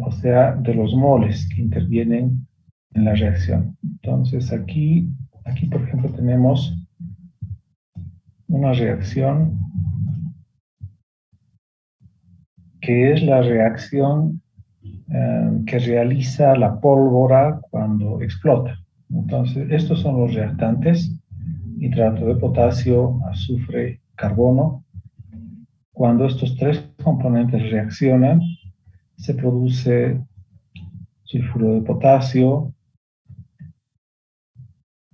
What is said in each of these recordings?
o sea, de los moles que intervienen en la reacción. Entonces aquí por ejemplo, tenemos una reacción que es la reacción que realiza la pólvora cuando explota. Entonces, estos son los reactantes: nitrato de potasio, azufre, carbono. Cuando estos tres componentes reaccionan, se produce sulfuro de potasio,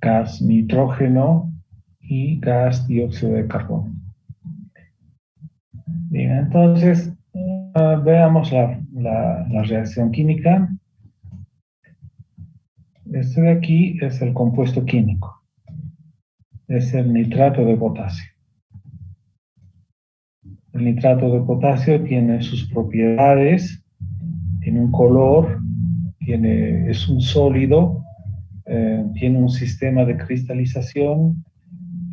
gas nitrógeno y gas dióxido de carbono. Bien, entonces veamos la reacción química. Este de aquí es el compuesto químico, es el nitrato de potasio. El nitrato de potasio tiene sus propiedades, tiene un color, es un sólido, tiene un sistema de cristalización,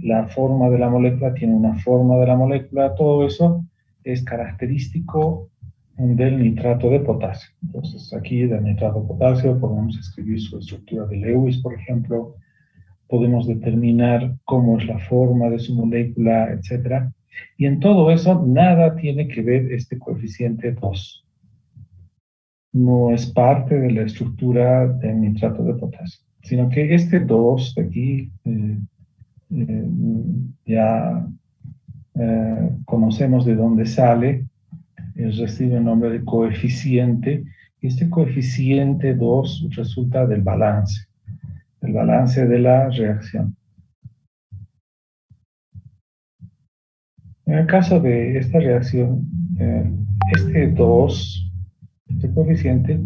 la forma de la molécula tiene una forma de la molécula, todo eso es característico del nitrato de potasio. Entonces aquí del nitrato de potasio podemos escribir su estructura de Lewis, por ejemplo, podemos determinar cómo es la forma de su molécula, etc. Y en todo eso nada tiene que ver este coeficiente 2. No es parte de la estructura del nitrato de potasio, sino que este 2 de aquí ya conocemos de dónde sale, recibe el nombre de coeficiente. Este coeficiente 2 resulta del balance de la reacción. En el caso de esta reacción, este 2, este coeficiente,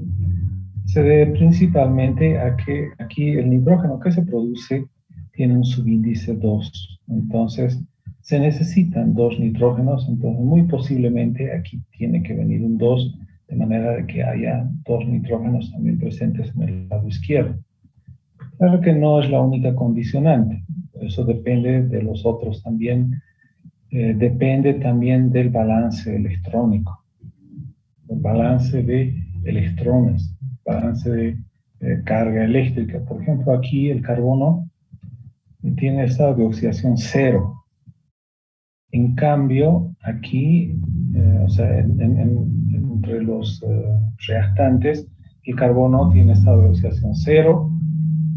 se debe principalmente a que aquí el nitrógeno que se produce tiene un subíndice 2. Entonces, se necesitan 2 nitrógenos, entonces muy posiblemente aquí tiene que venir un 2, de manera de que haya 2 nitrógenos también presentes en el lado izquierdo. Claro que no es la única condicionante, eso depende de los otros también, depende también del balance electrónico, el balance de electrones, balance de carga eléctrica. Por ejemplo, aquí el carbono tiene estado de oxidación 0. En cambio, aquí, o sea, entre los reactantes, el carbono tiene estado de oxidación 0,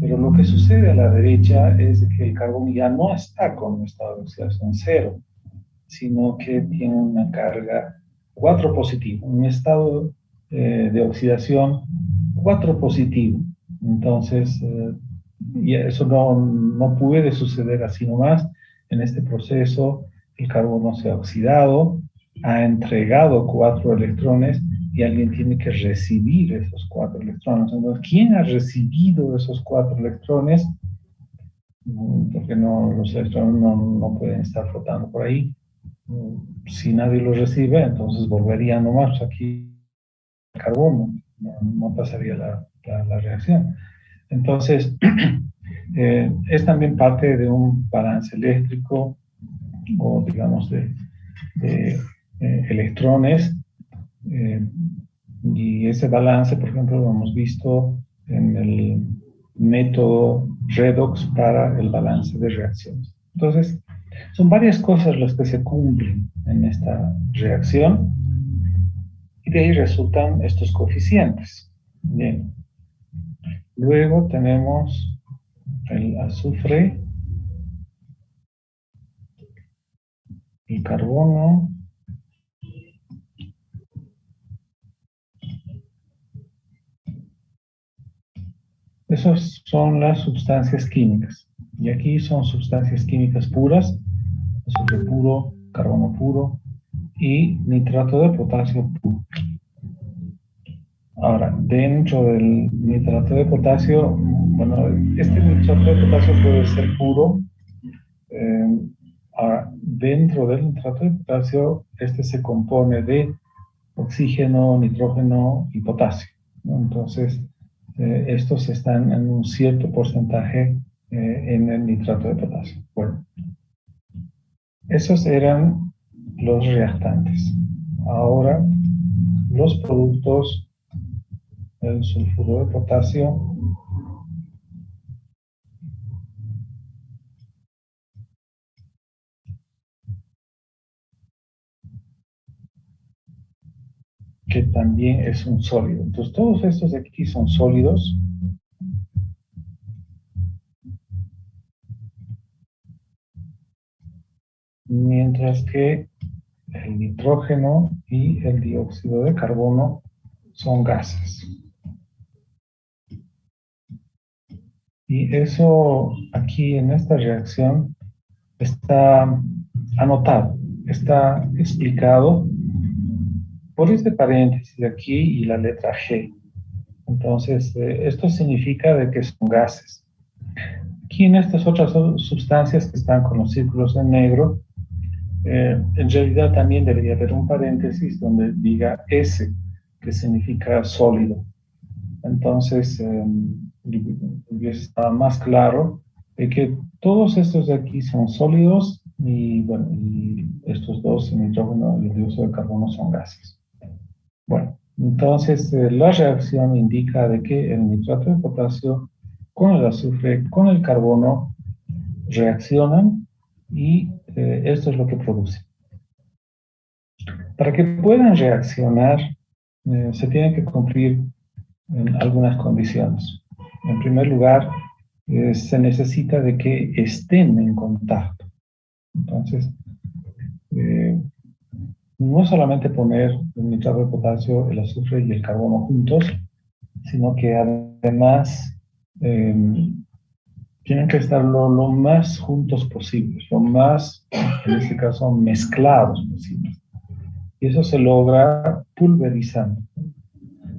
pero lo que sucede a la derecha es que el carbono ya no está con un estado de oxidación 0, sino que tiene una carga 4 positivo, un estado de oxidación 4 positivo. Entonces, y eso no puede suceder así nomás. En este proceso, el carbono se ha oxidado, ha entregado 4 electrones y alguien tiene que recibir esos 4 electrones. Entonces, ¿quién ha recibido esos 4 electrones? Porque los electrones no pueden estar flotando por ahí. Si nadie los recibe, entonces volvería nomás aquí el carbono, no pasaría la reacción. Entonces, es también parte de un balance eléctrico, o digamos de electrones, y ese balance, por ejemplo, lo hemos visto en el método redox para el balance de reacciones. Entonces, son varias cosas las que se cumplen en esta reacción y de ahí resultan estos coeficientes. Bien. Luego tenemos el azufre, el carbono, esas son las sustancias químicas. Y aquí son sustancias químicas puras, azufre puro, carbono puro y nitrato de potasio puro. Ahora, dentro del nitrato de potasio, bueno, este nitrato de potasio puede ser puro. Ahora, dentro del nitrato de potasio, este se compone de oxígeno, nitrógeno y potasio, ¿no? Entonces, estos están en un cierto porcentaje en el nitrato de potasio. Bueno, esos eran los reactantes. Ahora, los productos el sulfuro de potasio, que también es un sólido. Entonces, todos estos de aquí son sólidos. Mientras que el nitrógeno y el dióxido de carbono son gases. Y eso aquí en esta reacción está anotado, está explicado por este paréntesis de aquí y la letra G. Entonces, esto significa de que son gases. Aquí en estas otras sustancias que están con los círculos en negro, en realidad también debería haber un paréntesis donde diga S, que significa sólido. Entonces, hubiese estado más claro de que todos estos de aquí son sólidos y, bueno, y estos dos, el nitrógeno y el dióxido de carbono, son gases. Bueno, entonces la reacción indica de que el nitrato de potasio con el azufre, con el carbono, reaccionan y esto es lo que produce. Para que puedan reaccionar, se tienen que cumplir algunas condiciones. En primer lugar, se necesita de que estén en contacto. Entonces, no solamente poner el nitrato de potasio, el azufre y el carbono juntos, sino que además tienen que estar lo más juntos posibles, lo más, en este caso, mezclados posibles. Y eso se logra pulverizando,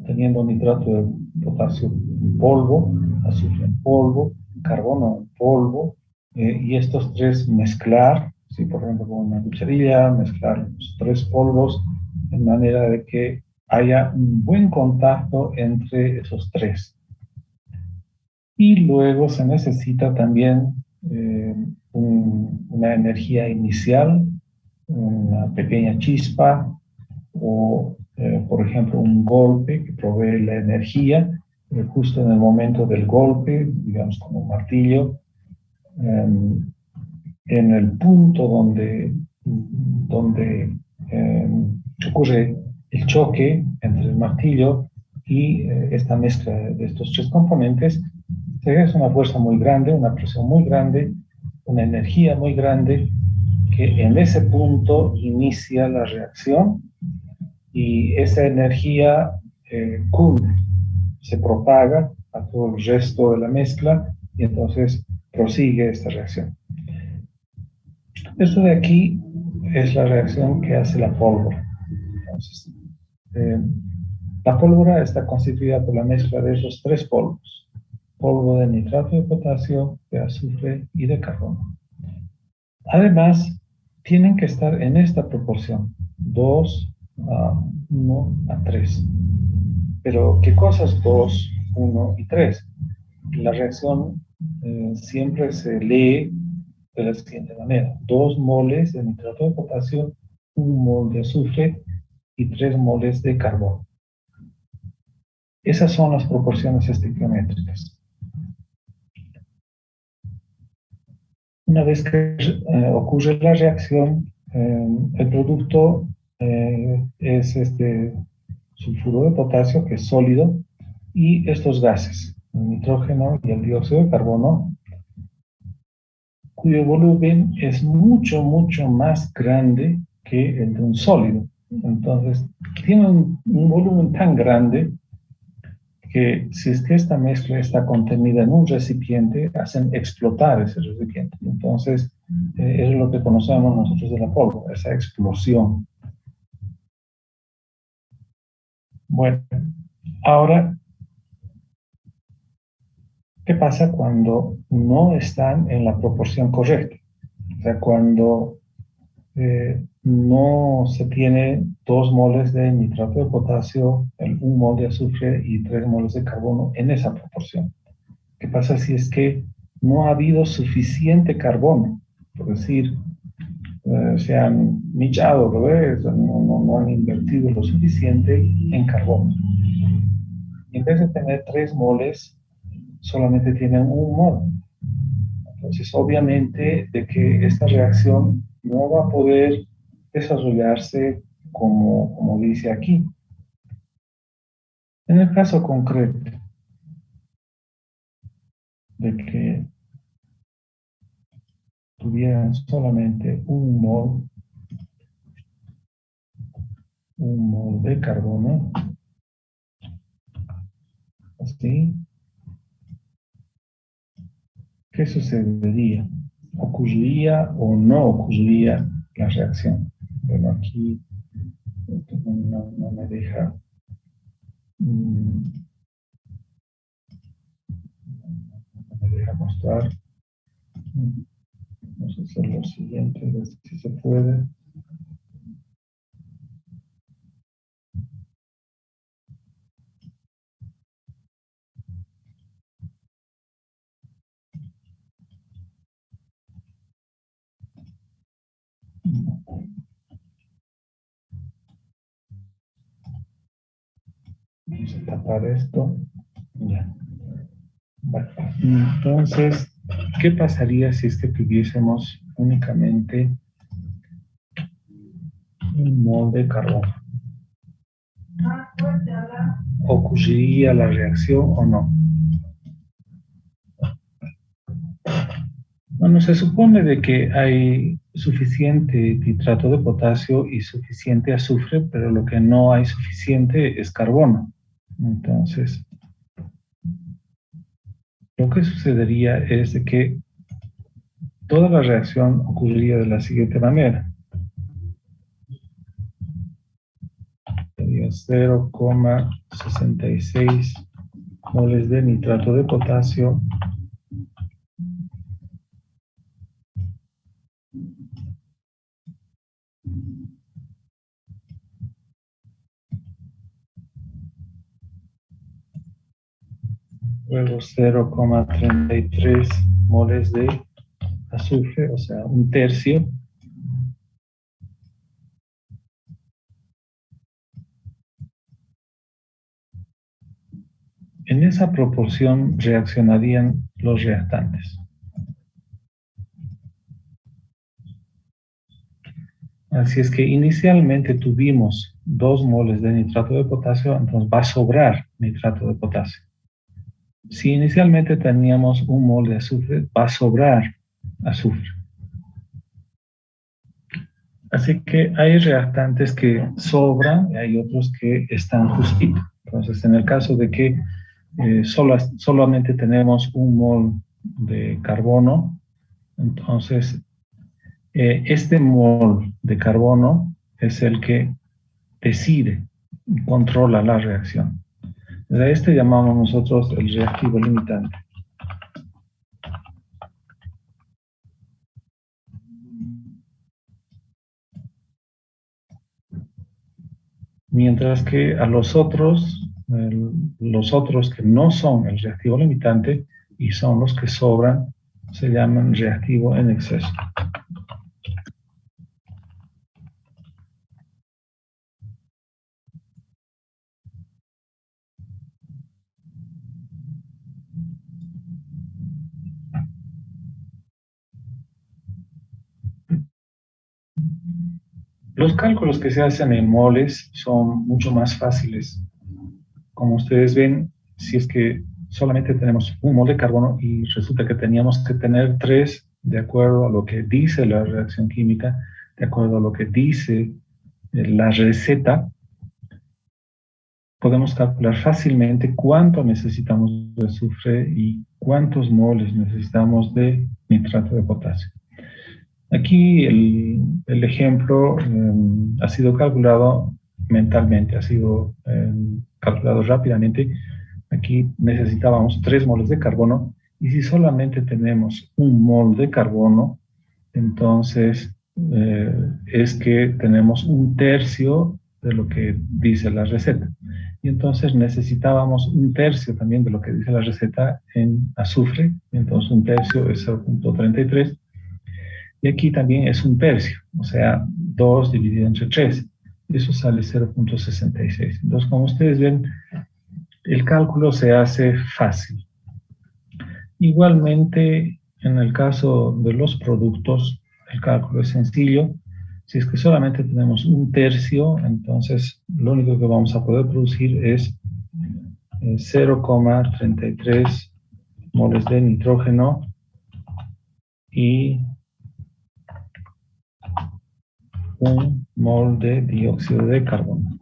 teniendo nitrato de potasio en polvo, azufre en polvo, carbono en polvo, y estos tres mezclar, ¿sí? Por ejemplo, con una cucharilla, mezclar los tres polvos de manera de que haya un buen contacto entre esos tres. Y luego se necesita también una energía inicial, una pequeña chispa o, por ejemplo, un golpe que provee la energía justo en el momento del golpe, digamos como un martillo, en el punto donde ocurre el choque entre el martillo y esta mezcla de estos tres componentes, se ejerce una fuerza muy grande, una presión muy grande, una energía muy grande, que en ese punto inicia la reacción y esa energía cunde, se propaga a todo el resto de la mezcla y entonces prosigue esta reacción. Esto de aquí es la reacción que hace la pólvora. Entonces, la pólvora está constituida por la mezcla de esos tres polvos: polvo de nitrato de potasio, de azufre y de carbono. Además, tienen que estar en esta proporción, 2 a 1 a 3. Pero, ¿qué cosas 2, 1 y 3? La reacción siempre se lee de la siguiente manera: 2 moles de nitrato de potasio, 1 mol de azufre y 3 moles de carbono. Esas son las proporciones estequiométricas. Una vez que ocurre la reacción, el producto es este sulfuro de potasio, que es sólido, y estos gases, el nitrógeno y el dióxido de carbono, cuyo volumen es mucho, mucho más grande que el de un sólido. Entonces, tiene un volumen tan grande que si es que esta mezcla está contenida en un recipiente, hacen explotar ese recipiente. Entonces, eso es lo que conocemos nosotros de la pólvora, esa explosión. Bueno, ahora, ¿qué pasa cuando no están en la proporción correcta? O sea, cuando no se tiene 2 moles de nitrato de potasio, 1 mol de azufre y 3 moles de carbono en esa proporción. ¿Qué pasa si es que no ha habido suficiente carbono? Por decir, se han nichado, ¿lo ves? No han invertido lo suficiente en carbono. Y en vez de tener 3 moles, solamente tienen 1 mol. Entonces, obviamente, de que esta reacción no va a poder desarrollarse como dice aquí. En el caso concreto de que tuvieran solamente 1 mol de carbono, así, ¿qué sucedería? ¿Ocurriría o no ocurriría la reacción? Bueno, aquí no me deja, no me deja mostrar. Vamos a hacer lo siguiente, a ver si se puede. Vamos a tapar esto. Ya. Vale. Entonces, ¿qué pasaría si es que tuviésemos únicamente 1 mol de carbono? ¿Ocurriría la reacción o no? Bueno, se supone de que hay suficiente nitrato de potasio y suficiente azufre, pero lo que no hay suficiente es carbono. Entonces, lo que sucedería es de que toda la reacción ocurriría de la siguiente manera. Sería 0,66 moles de nitrato de potasio luego 0,33 moles de azufre, o sea, 1/3. En esa proporción reaccionarían los reactantes. Así es que inicialmente tuvimos 2 moles de nitrato de potasio, entonces va a sobrar nitrato de potasio. Si inicialmente teníamos 1 mol de azufre, va a sobrar azufre. Así que hay reactantes que sobran y hay otros que están justitos. Entonces, en el caso de que solamente tenemos 1 mol de carbono, entonces este mol de carbono es el que decide y controla la reacción. A este llamamos nosotros el reactivo limitante. Mientras que a los otros que no son el reactivo limitante y son los que sobran, se llaman reactivo en exceso. Los cálculos que se hacen en moles son mucho más fáciles. Como ustedes ven, si es que solamente tenemos 1 mol de carbono y resulta que teníamos que tener 3 de acuerdo a lo que dice la reacción química, de acuerdo a lo que dice la receta, podemos calcular fácilmente cuánto necesitamos de azufre y cuántos moles necesitamos de nitrato de potasio. Aquí el ejemplo ha sido calculado mentalmente, ha sido calculado rápidamente. Aquí necesitábamos 3 moles de carbono y si solamente tenemos 1 mol de carbono, entonces es que tenemos 1/3 de lo que dice la receta. Y entonces necesitábamos 1/3 también de lo que dice la receta en azufre, entonces 1/3 es 0,33. Y aquí también es 1/3, o sea, 2 dividido entre 3. Eso sale 0,66. Entonces, como ustedes ven, el cálculo se hace fácil. Igualmente, en el caso de los productos, el cálculo es sencillo. Si es que solamente tenemos un tercio, entonces lo único que vamos a poder producir es 0,33 moles de nitrógeno y 1 mol de dióxido de carbono.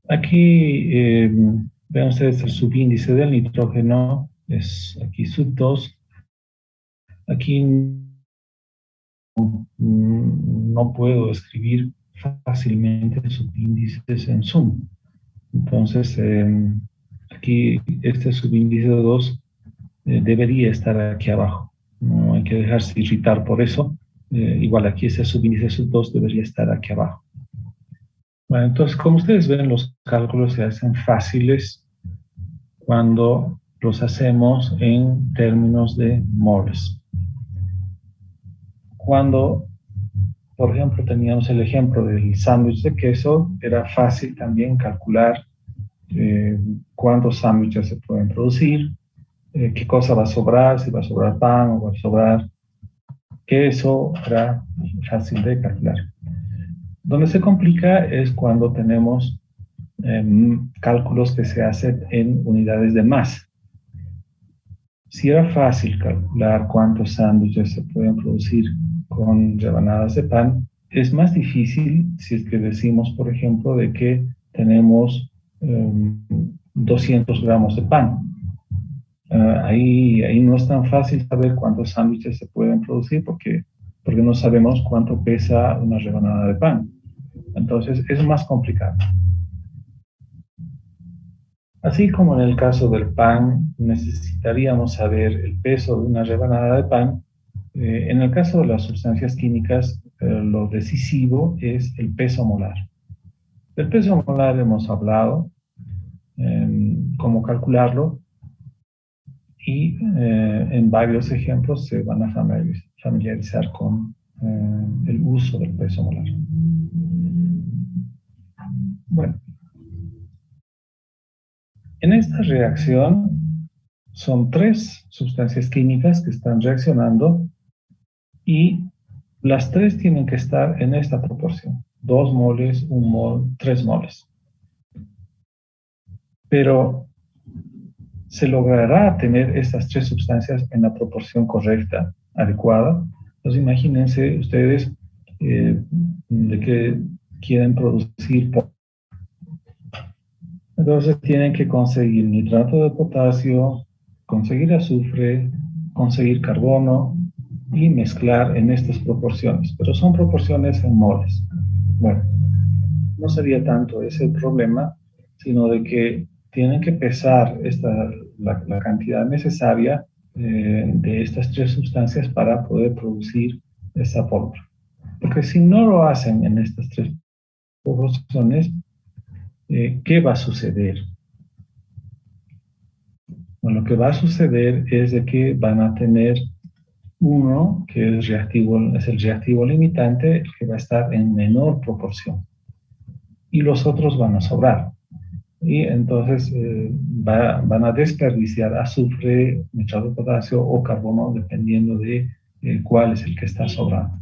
Aquí vean ustedes el subíndice del nitrógeno, es aquí sub 2. Aquí no puedo escribir fácilmente subíndices en sum. Entonces, aquí este subíndice 2 debería estar aquí abajo. No hay que dejarse irritar por eso. Igual aquí ese subíndice sub 2 debería estar aquí abajo. Bueno, entonces, como ustedes ven, los cálculos se hacen fáciles cuando los hacemos en términos de moles. Cuando, por ejemplo, teníamos el ejemplo del sándwich de queso, era fácil también calcular cuántos sándwiches se pueden producir, qué cosa va a sobrar, si va a sobrar pan o va a sobrar queso, era fácil de calcular. Donde se complica es cuando tenemos cálculos que se hacen en unidades de masa. Si era fácil calcular cuántos sándwiches se pueden producir con rebanadas de pan, es más difícil si es que decimos, por ejemplo, de que tenemos 200 gramos de pan. Ahí no es tan fácil saber cuántos sándwiches se pueden producir porque no sabemos cuánto pesa una rebanada de pan. Entonces es más complicado. Así como en el caso del pan, necesitaríamos saber el peso de una rebanada de pan. En el caso de las sustancias químicas, lo decisivo es el peso molar. Del peso molar hemos hablado, cómo calcularlo, y en varios ejemplos se van a familiarizar con el uso del peso molar. Bueno, en esta reacción son 3 sustancias químicas que están reaccionando y las 3 tienen que estar en esta proporción: 2 moles, 1 mol, 3 moles. Pero se logrará tener estas 3 sustancias en la proporción correcta, adecuada. Entonces imagínense ustedes de que quieren producir. Entonces tienen que conseguir nitrato de potasio, conseguir azufre, conseguir carbono y mezclar en estas proporciones. Pero son proporciones en moles. Bueno, no sería tanto ese el problema, sino de que tienen que pesar la cantidad necesaria de estas 3 sustancias para poder producir esa pólvora. Porque si no lo hacen en estas 3 proporciones, ¿qué va a suceder? Bueno, lo que va a suceder es de que van a tener uno que es el reactivo limitante, que va a estar en menor proporción, y los otros van a sobrar. Y entonces van a desperdiciar azufre, nitrato de potasio o carbono, dependiendo de cuál es el que está sobrando.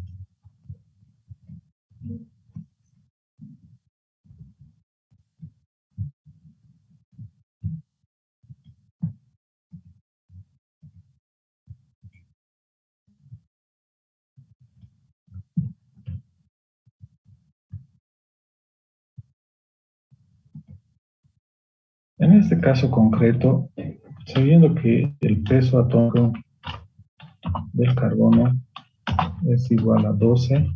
En este caso concreto, sabiendo que el peso atómico del carbono es igual a 12,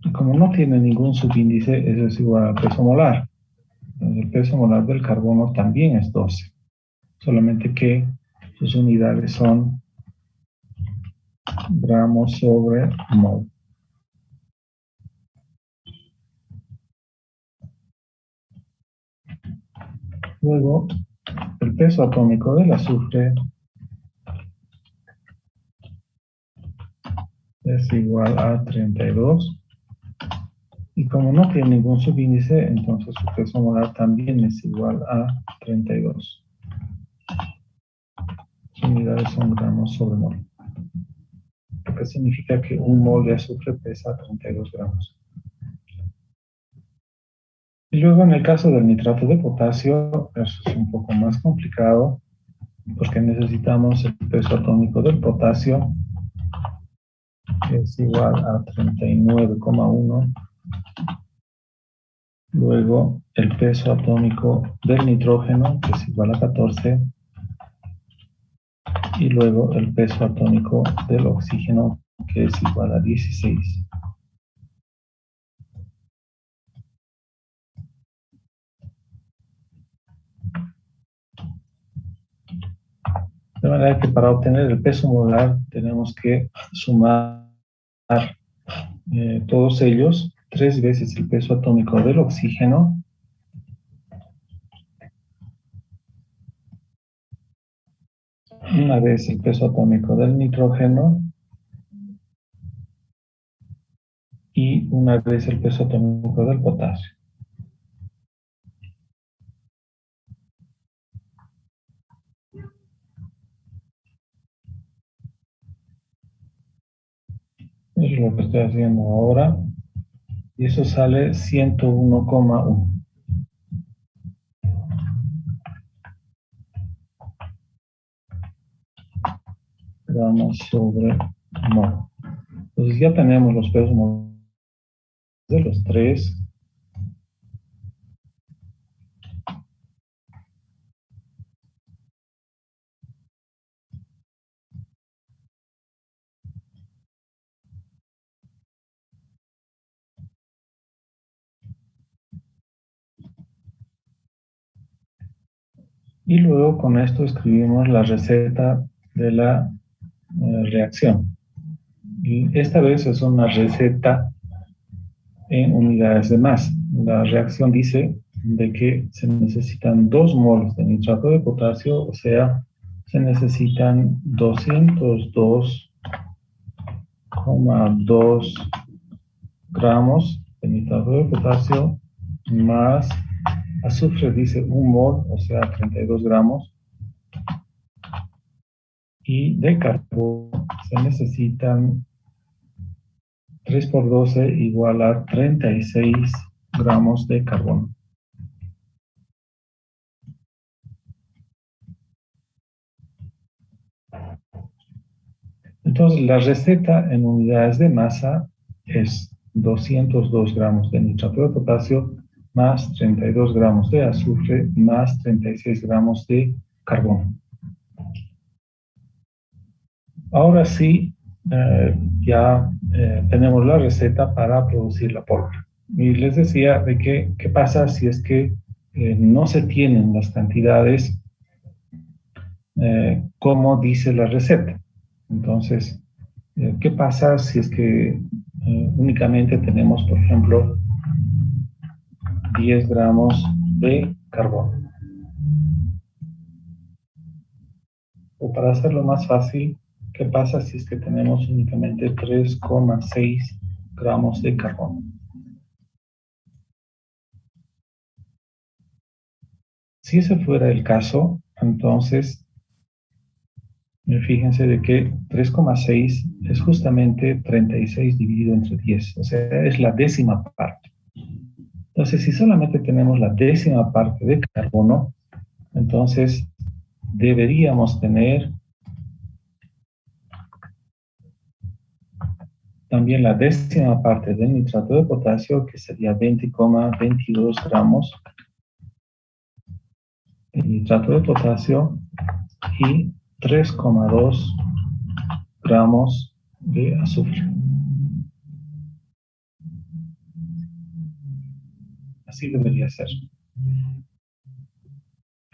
y como no tiene ningún subíndice, eso es igual al peso molar. El peso molar del carbono también es 12, solamente que sus unidades son gramos sobre mol. Luego, el peso atómico del azufre es igual a 32. Y como no tiene ningún subíndice, entonces su peso molar también es igual a 32. Sus unidades son gramos sobre mol. Lo que significa que un mol de azufre pesa 32 gramos. Y luego en el caso del nitrato de potasio, eso es un poco más complicado, porque necesitamos el peso atómico del potasio, que es igual a 39,1. Luego el peso atómico del nitrógeno, que es igual a 14. Y luego el peso atómico del oxígeno, que es igual a 16. De manera que para obtener el peso molar tenemos que sumar todos ellos 3 veces el peso atómico del oxígeno, una vez el peso atómico del nitrógeno y una vez el peso atómico del potasio. Eso es lo que estoy haciendo ahora. Y eso sale 101,1 gramos sobre mol. Entonces ya tenemos los pesos molares de los tres. Y luego con esto escribimos la receta de la reacción. Y esta vez es una receta en unidades de masa. La reacción dice de que se necesitan 2 moles de nitrato de potasio, o sea, se necesitan 202,2 gramos de nitrato de potasio más azufre, dice 1 mol, o sea, 32 gramos. Y de carbono se necesitan 3 por 12 igual a 36 gramos de carbono. Entonces, la receta en unidades de masa es 202 gramos de nitrato de potasio más 32 gramos de azufre más 36 gramos de carbono. Ahora sí, ya tenemos la receta para producir la pólvora. Y les decía de que, ¿qué pasa si es que no se tienen las cantidades como dice la receta? Entonces, ¿qué pasa si es que únicamente tenemos, por ejemplo, 10 gramos de carbono? O para hacerlo más fácil, ¿qué pasa si es que tenemos únicamente 3,6 gramos de carbono? Si ese fuera el caso, entonces fíjense de que 3,6 es justamente 36 dividido entre 10, o sea, es la décima parte. Entonces, si solamente tenemos la décima parte de carbono, entonces deberíamos tener también la décima parte del nitrato de potasio, que sería 20,22 gramos de nitrato de potasio y 3,2 gramos de azufre. Así debería ser.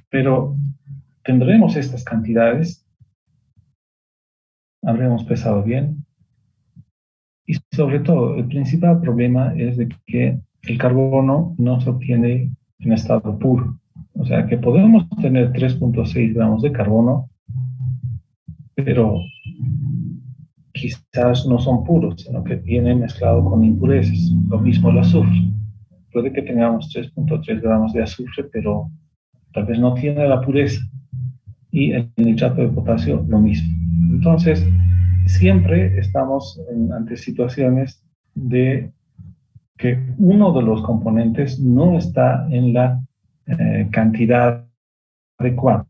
Pero tendremos estas cantidades, habremos pesado bien, y sobre todo el principal problema es de que el carbono no se obtiene en estado puro. O sea que podemos tener 3,6 gramos de carbono, pero quizás no son puros, sino que vienen mezclados con impurezas. Lo mismo el azufre. Puede que tengamos 3.3 gramos de azufre, pero tal vez no tiene la pureza. Y el nitrato de potasio, lo mismo. Entonces, siempre estamos ante situaciones de que uno de los componentes no está en la cantidad adecuada.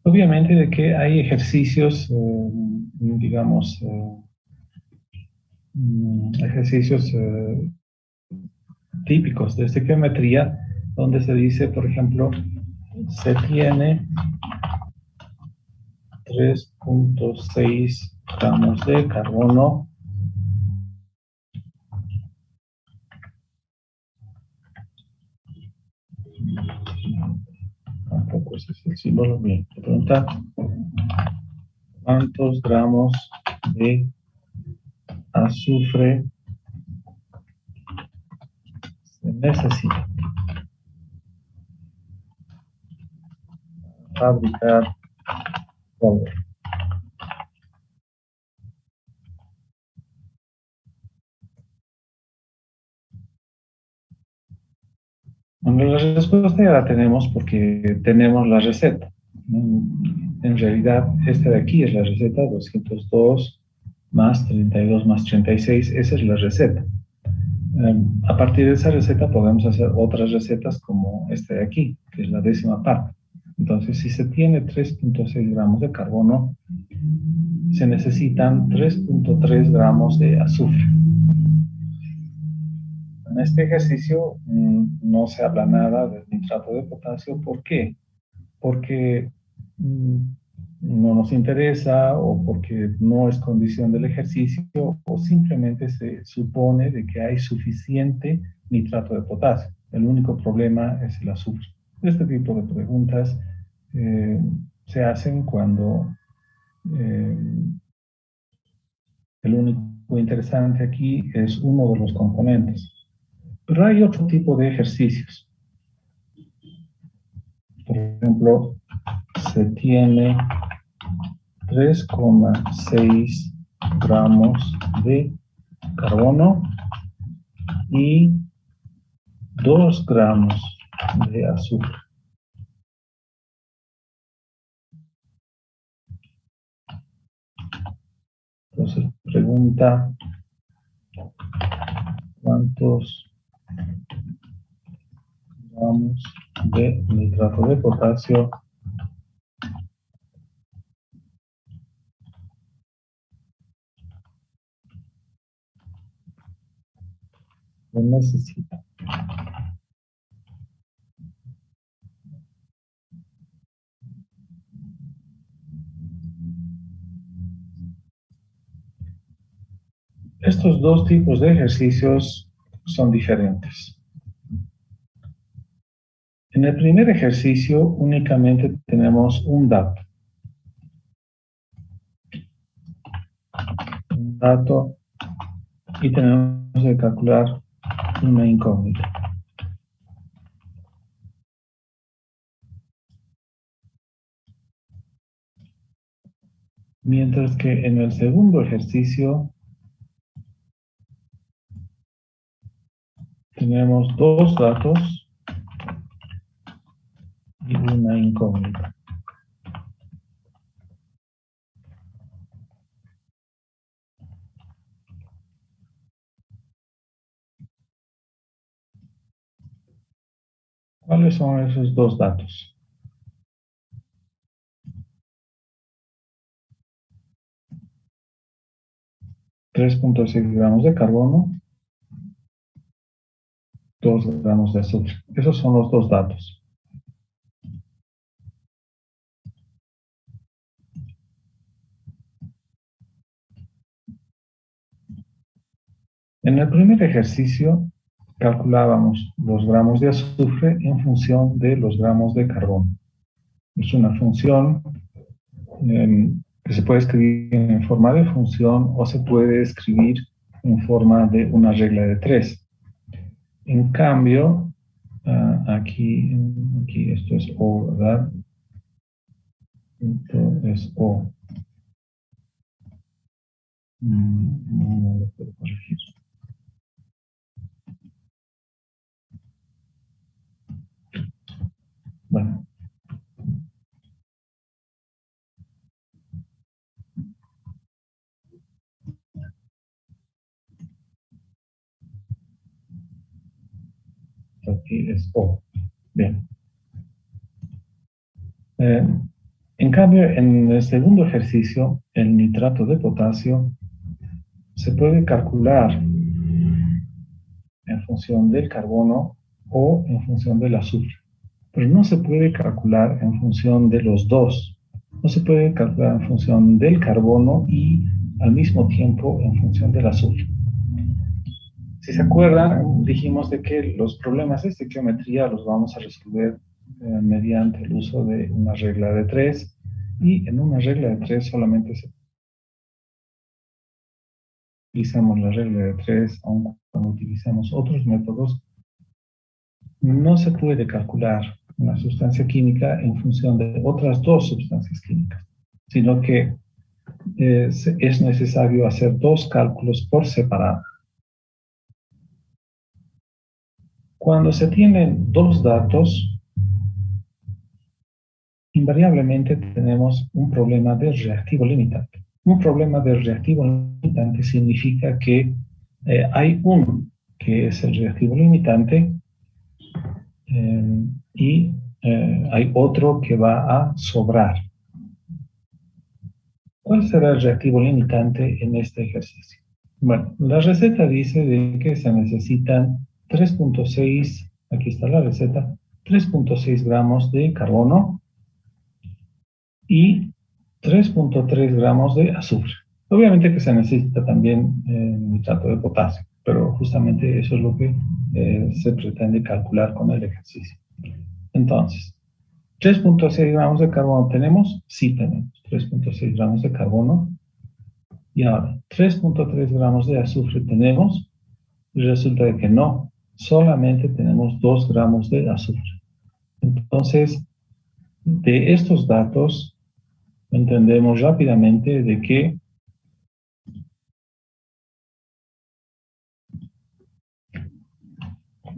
Obviamente de que hay ejercicios, digamos, ejercicios típicos de estequiometría, donde se dice, por ejemplo, se tiene 3.6 gramos de carbono tampoco ese es el símbolo bien. Te pregunta cuántos gramos de azufre se necesita para fabricar polvo. Bueno, la respuesta ya la tenemos porque tenemos la receta. En realidad, esta de aquí es la receta, 202 más 32 más 36, esa es la receta. A partir de esa receta podemos hacer otras recetas como esta de aquí, que es la 10ª parte. Entonces, si se tiene 3.6 gramos de carbono, se necesitan 3.3 gramos de azufre. En este ejercicio no se habla nada del nitrato de potasio. ¿Por qué? Porque no nos interesa o porque no es condición del ejercicio o simplemente se supone de que hay suficiente nitrato de potasio. El único problema es el azufre. Este tipo de preguntas se hacen cuando el único interesante aquí es uno de los componentes. Pero hay otro tipo de ejercicios. Por ejemplo, se tiene 3,6 gramos de carbono y 2 gramos de azúcar. Entonces pregunta cuántos gramos de nitrato de potasio se necesita. Estos dos tipos de ejercicios son diferentes. En el primer ejercicio únicamente tenemos un dato. Un dato y tenemos que calcular una incógnita. Mientras que en el segundo ejercicio tenemos dos datos y una incógnita. ¿Cuáles son esos dos datos? $3.6 gramos de carbono, 2 gramos de azúcar. Esos son los dos datos. En el primer ejercicio calculábamos los gramos de azufre en función de los gramos de carbono. Es una función que se puede escribir en forma de función o se puede escribir en forma de una regla de 3. En cambio, aquí esto es O, ¿verdad? Esto es O. No lo puedo corregir. Bueno. Aquí es O. Bien. En cambio, en el segundo ejercicio, el nitrato de potasio se puede calcular en función del carbono o en función del azufre, pero no se puede calcular en función de los dos. No se puede calcular en función del carbono y al mismo tiempo en función del azufre. Si se acuerdan, dijimos de que los problemas de estequiometría los vamos a resolver mediante el uso de una regla de 3, y en una regla de 3 solamente se utilizamos la regla de 3, aun cuando utilizamos otros métodos, no se puede calcular una sustancia química en función de otras dos sustancias químicas, sino que es necesario hacer dos cálculos por separado. Cuando se tienen dos datos, invariablemente tenemos un problema de reactivo limitante. Un problema de reactivo limitante significa que hay uno que es el reactivo limitante y hay otro que va a sobrar. ¿Cuál será el reactivo limitante en este ejercicio? Bueno, la receta dice de que se necesitan 3.6, aquí está la receta, 3.6 gramos de carbono y 3.3 gramos de azufre. Obviamente que se necesita también nitrato de potasio, pero justamente eso es lo que se pretende calcular con el ejercicio. Entonces, 3.6 gramos de carbono tenemos, sí tenemos 3.6 gramos de carbono. Y ahora, 3.3 gramos de azufre tenemos, y resulta de que no, solamente tenemos 2 gramos de azufre. Entonces, de estos datos, entendemos rápidamente de que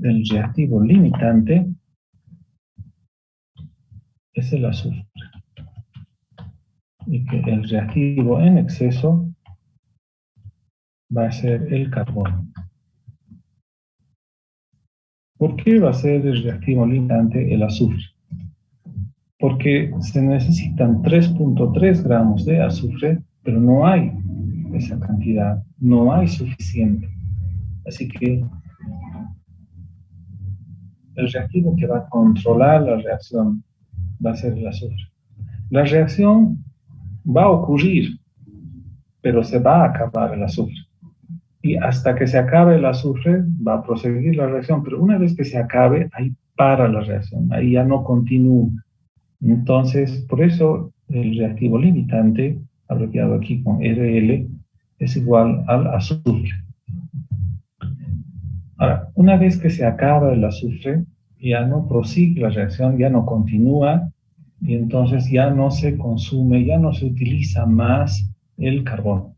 el reactivo limitante es el azufre, y que el reactivo en exceso va a ser el carbono. ¿Por qué va a ser el reactivo limitante el azufre? Porque se necesitan 3.3 gramos de azufre, pero no hay esa cantidad, no hay suficiente. Así que el reactivo que va a controlar la reacción va a ser el azufre. La reacción va a ocurrir, pero se va a acabar el azufre. Y hasta que se acabe el azufre, va a proseguir la reacción, pero una vez que se acabe, ahí para la reacción, ahí ya no continúa. Entonces, por eso el reactivo limitante, abreviado aquí con RL, es igual al azufre. Ahora, una vez que se acaba el azufre, ya no prosigue la reacción, ya no continúa, y entonces ya no se consume, ya no se utiliza más el carbono.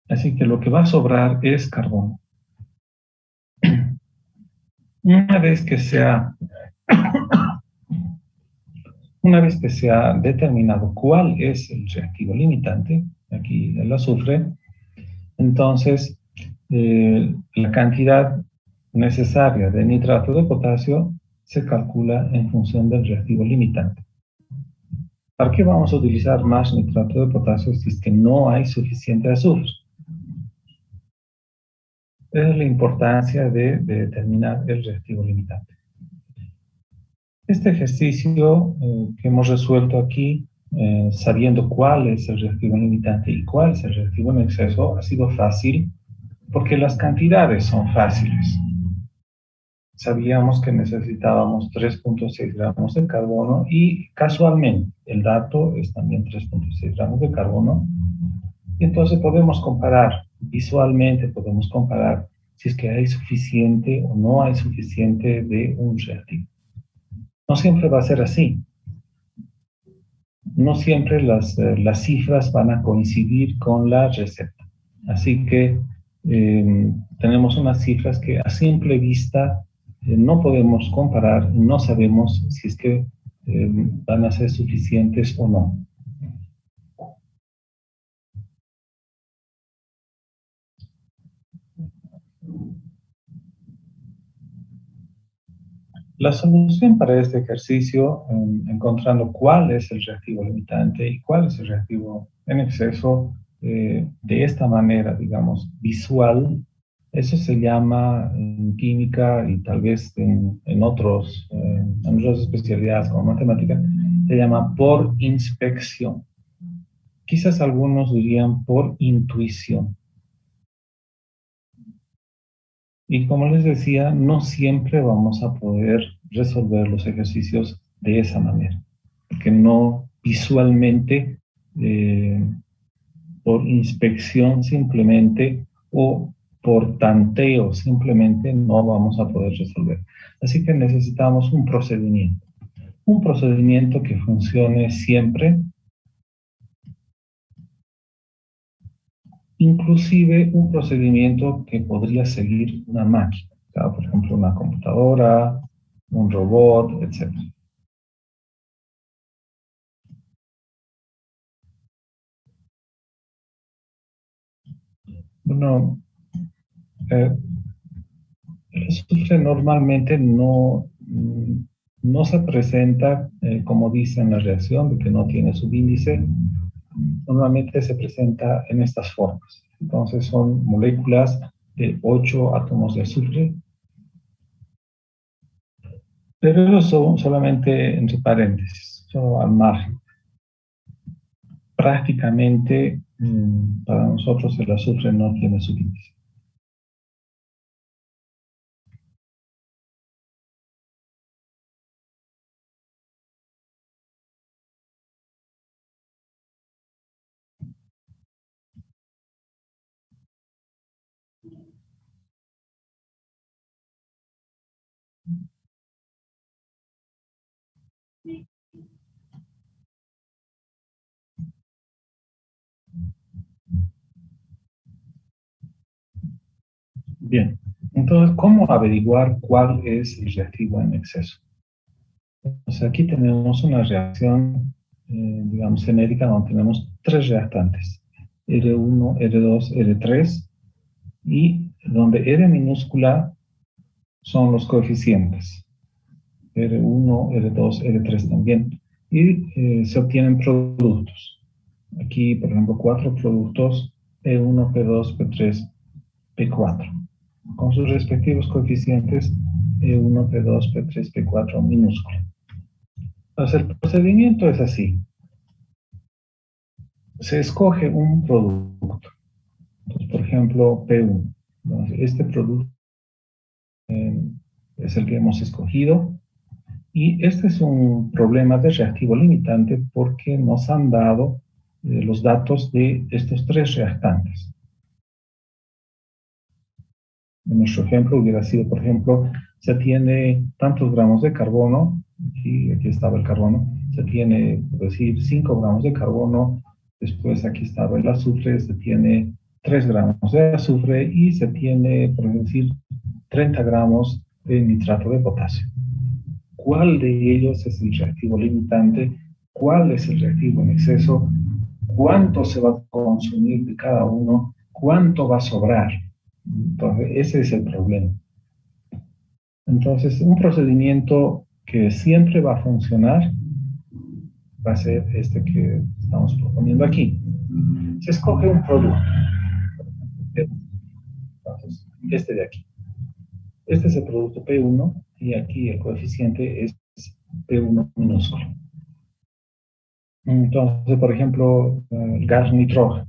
Así que lo que va a sobrar es carbono. Una vez que se ha determinado cuál es el reactivo limitante, aquí el azufre, entonces la cantidad necesaria de nitrato de potasio se calcula en función del reactivo limitante. ¿Para qué vamos a utilizar más nitrato de potasio si es que no hay suficiente azufre? Esa es la importancia de determinar el reactivo limitante. Este ejercicio que hemos resuelto aquí, sabiendo cuál es el reactivo limitante y cuál es el reactivo en exceso, ha sido fácil porque las cantidades son fáciles. Sabíamos que necesitábamos 3.6 gramos de carbono y casualmente el dato es también 3.6 gramos de carbono. Y entonces podemos comparar, visualmente podemos comparar si es que hay suficiente o no hay suficiente de un reactivo. No siempre va a ser así. no siempre las cifras van a coincidir con la receta. Así que tenemos unas cifras que a simple vista no podemos comparar, no sabemos si es que van a ser suficientes o no. La solución para este ejercicio, encontrando cuál es el reactivo limitante y cuál es el reactivo en exceso, de esta manera, digamos, visual, eso se llama en química y tal vez en en otras especialidades como matemática, se llama por inspección. Quizás algunos dirían por intuición. Y como les decía, no siempre vamos a poder resolver los ejercicios de esa manera, porque no visualmente, eh, por inspección simplemente o por tanteo simplemente no vamos a poder resolver. Así que necesitamos un procedimiento que funcione siempre, inclusive un procedimiento que podría seguir una máquina, o sea, por ejemplo, una computadora, un robot, etc. Bueno, eh, el azufre normalmente no se presenta, como dice en la reacción, de que no tiene subíndice. Normalmente se presenta en estas formas. Entonces son moléculas de 8 átomos de azufre, pero son solamente entre paréntesis, solo al margen. Prácticamente para nosotros el azufre no tiene subíndice. Bien, entonces, ¿cómo averiguar cuál es el reactivo en exceso? O sea, aquí tenemos una reacción, digamos, genérica, donde tenemos tres reactantes, R1, R2, R3, y donde R minúscula son los coeficientes, R1, R2, R3 también, y se obtienen productos. Aquí, por ejemplo, cuatro productos, P1, P2, P3, P4, con sus respectivos coeficientes P1, P2, P3, P4 minúsculo. Entonces, el procedimiento es así. Se escoge un producto. Entonces, por ejemplo, P1. Entonces, este producto eh, es el que hemos escogido. Y este es un problema de reactivo limitante porque nos han dado los datos de estos tres reactantes. En nuestro ejemplo hubiera sido, por ejemplo, se tiene tantos gramos de carbono, aquí estaba el carbono, se tiene, por decir, 5 gramos de carbono, después aquí estaba el azufre, se tiene 3 gramos de azufre y se tiene, por decir, 30 gramos de nitrato de potasio. ¿Cuál de ellos es el reactivo limitante? ¿Cuál es el reactivo en exceso? ¿Cuánto se va a consumir de cada uno? ¿Cuánto va a sobrar? Entonces, ese es el problema. Entonces, un procedimiento que siempre va a funcionar va a ser este que estamos proponiendo aquí. Se escoge un producto. Entonces, este de aquí. Este es el producto P1 y aquí el coeficiente es P1 minúsculo. Entonces, por ejemplo, el gas nitrógeno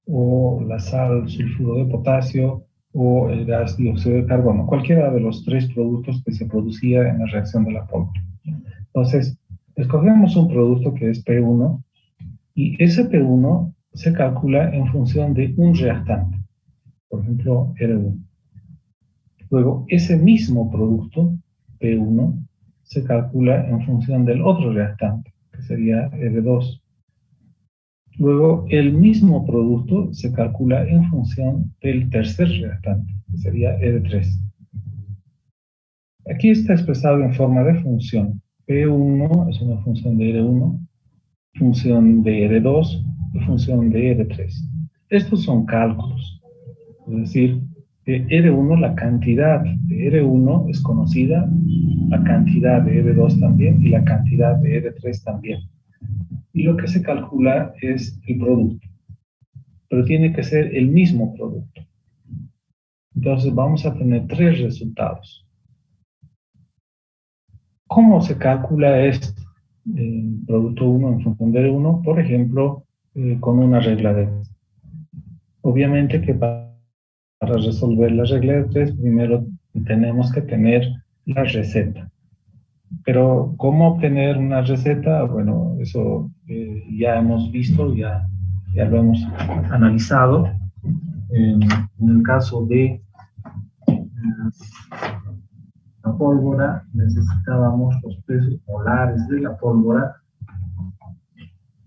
o la sal sulfuro de potasio o el gas dióxido de carbono, cualquiera de los tres productos que se producía en la reacción de la pólvora. Entonces, escogemos un producto que es P1 y ese P1 se calcula en función de un reactante, por ejemplo, R1. Luego, ese mismo producto, P1, se calcula en función del otro reactante. que sería R2. Luego, el mismo producto se calcula en función del tercer reactante, que sería R3. Aquí está expresado en forma de función. P1 es una función de R1, función de R2 y función de R3. Estos son cálculos. Es decir, R1, la cantidad de R1 es conocida, la cantidad de R2 también y la cantidad de R3 también. Y lo que se calcula es el producto, pero tiene que ser el mismo producto. Entonces vamos a tener tres resultados. ¿Cómo se calcula esto? Producto 1 en función de R1, por ejemplo, con una regla de 3. Obviamente que para resolver la regla de 3, primero tenemos que tener la receta. Pero, ¿cómo obtener una receta? Bueno, eso ya hemos visto, ya lo hemos analizado. En el caso de la pólvora, necesitábamos los pesos molares de la pólvora,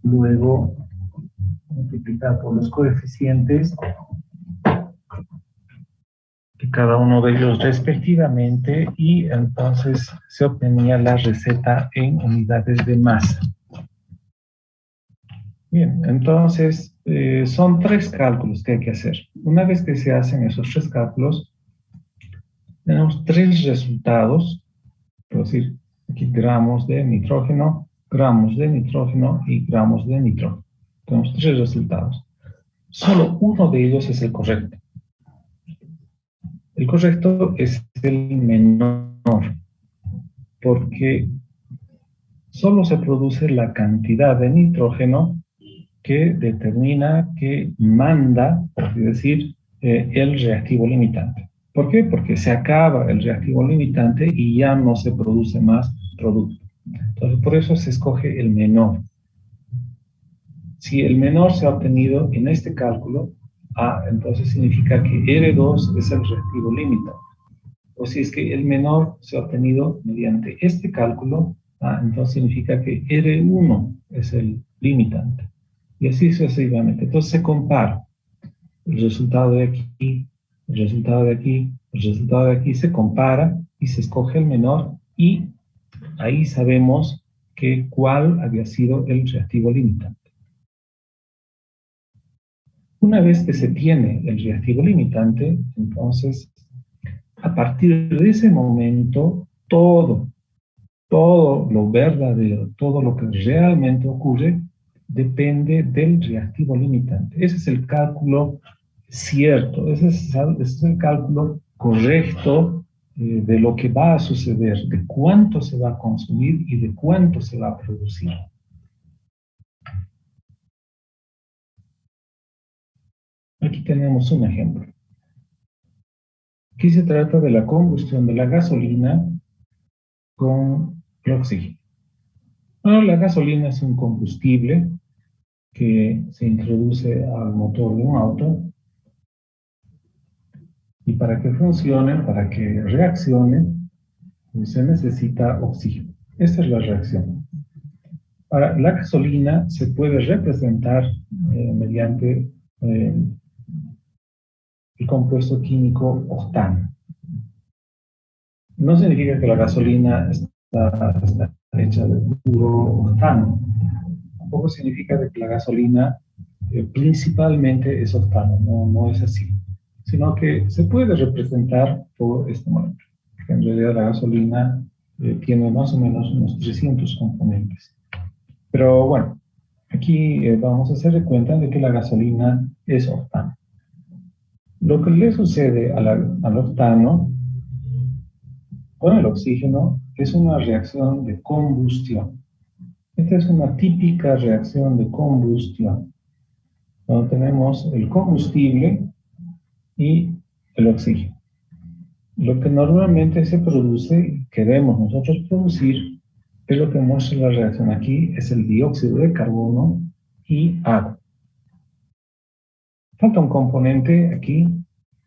luego multiplicar por los coeficientes de cada uno de ellos respectivamente y entonces se obtenía la receta en unidades de masa. Bien, entonces son tres cálculos que hay que hacer. Una vez que se hacen esos tres cálculos, tenemos tres resultados, es decir, aquí gramos de nitrógeno y gramos de nitrógeno. Tenemos tres resultados. Solo uno de ellos es el correcto. El correcto es el menor, porque solo se produce la cantidad de nitrógeno que determina, que manda, por así decir, el reactivo limitante. ¿Por qué? Porque se acaba el reactivo limitante y ya no se produce más producto. Entonces, por eso se escoge el menor. Si el menor se ha obtenido en este cálculo, entonces significa que R2 es el reactivo limitante. O si es que el menor se ha obtenido mediante este cálculo, entonces significa que R1 es el limitante. Y así sucesivamente. Entonces se compara el resultado de aquí, el resultado de aquí, el resultado de aquí, se compara y se escoge el menor y ahí sabemos cuál había sido el reactivo limitante. Una vez que se tiene el reactivo limitante, entonces a partir de ese momento todo lo verdadero, todo lo que realmente ocurre, depende del reactivo limitante. Ese es el cálculo cierto, ese es el cálculo correcto de lo que va a suceder, de cuánto se va a consumir y de cuánto se va a producir. Aquí tenemos un ejemplo. Aquí se trata de la combustión de la gasolina con el oxígeno. Bueno, la gasolina es un combustible que se introduce al motor de un auto y para que funcione, para que reaccione, se necesita oxígeno. Esta es la reacción. Ahora, la gasolina se puede representar mediante el compuesto químico octano. No significa que la gasolina está hecha de puro octano. Tampoco significa que la gasolina principalmente es octano. No es así. Sino que se puede representar por este modelo. En realidad la gasolina tiene más o menos unos 300 componentes. Pero bueno, aquí vamos a hacer de cuenta de que la gasolina es octano. Lo que le sucede al octano con el oxígeno es una reacción de combustión. Esta es una típica reacción de combustión, donde tenemos el combustible y el oxígeno. Lo que normalmente se produce, queremos nosotros producir, es lo que muestra la reacción aquí, es el dióxido de carbono y agua. Falta un componente aquí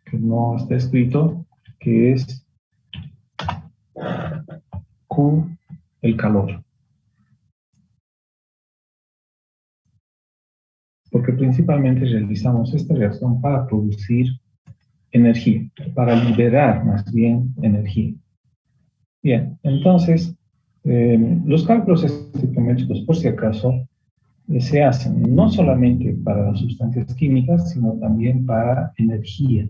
que no está escrito, que es Q, el calor. porque principalmente realizamos esta reacción para producir energía, para liberar más bien energía. Bien, entonces, los cálculos estequiométricos, por si acaso, se hacen no solamente para las sustancias químicas, sino también para energía,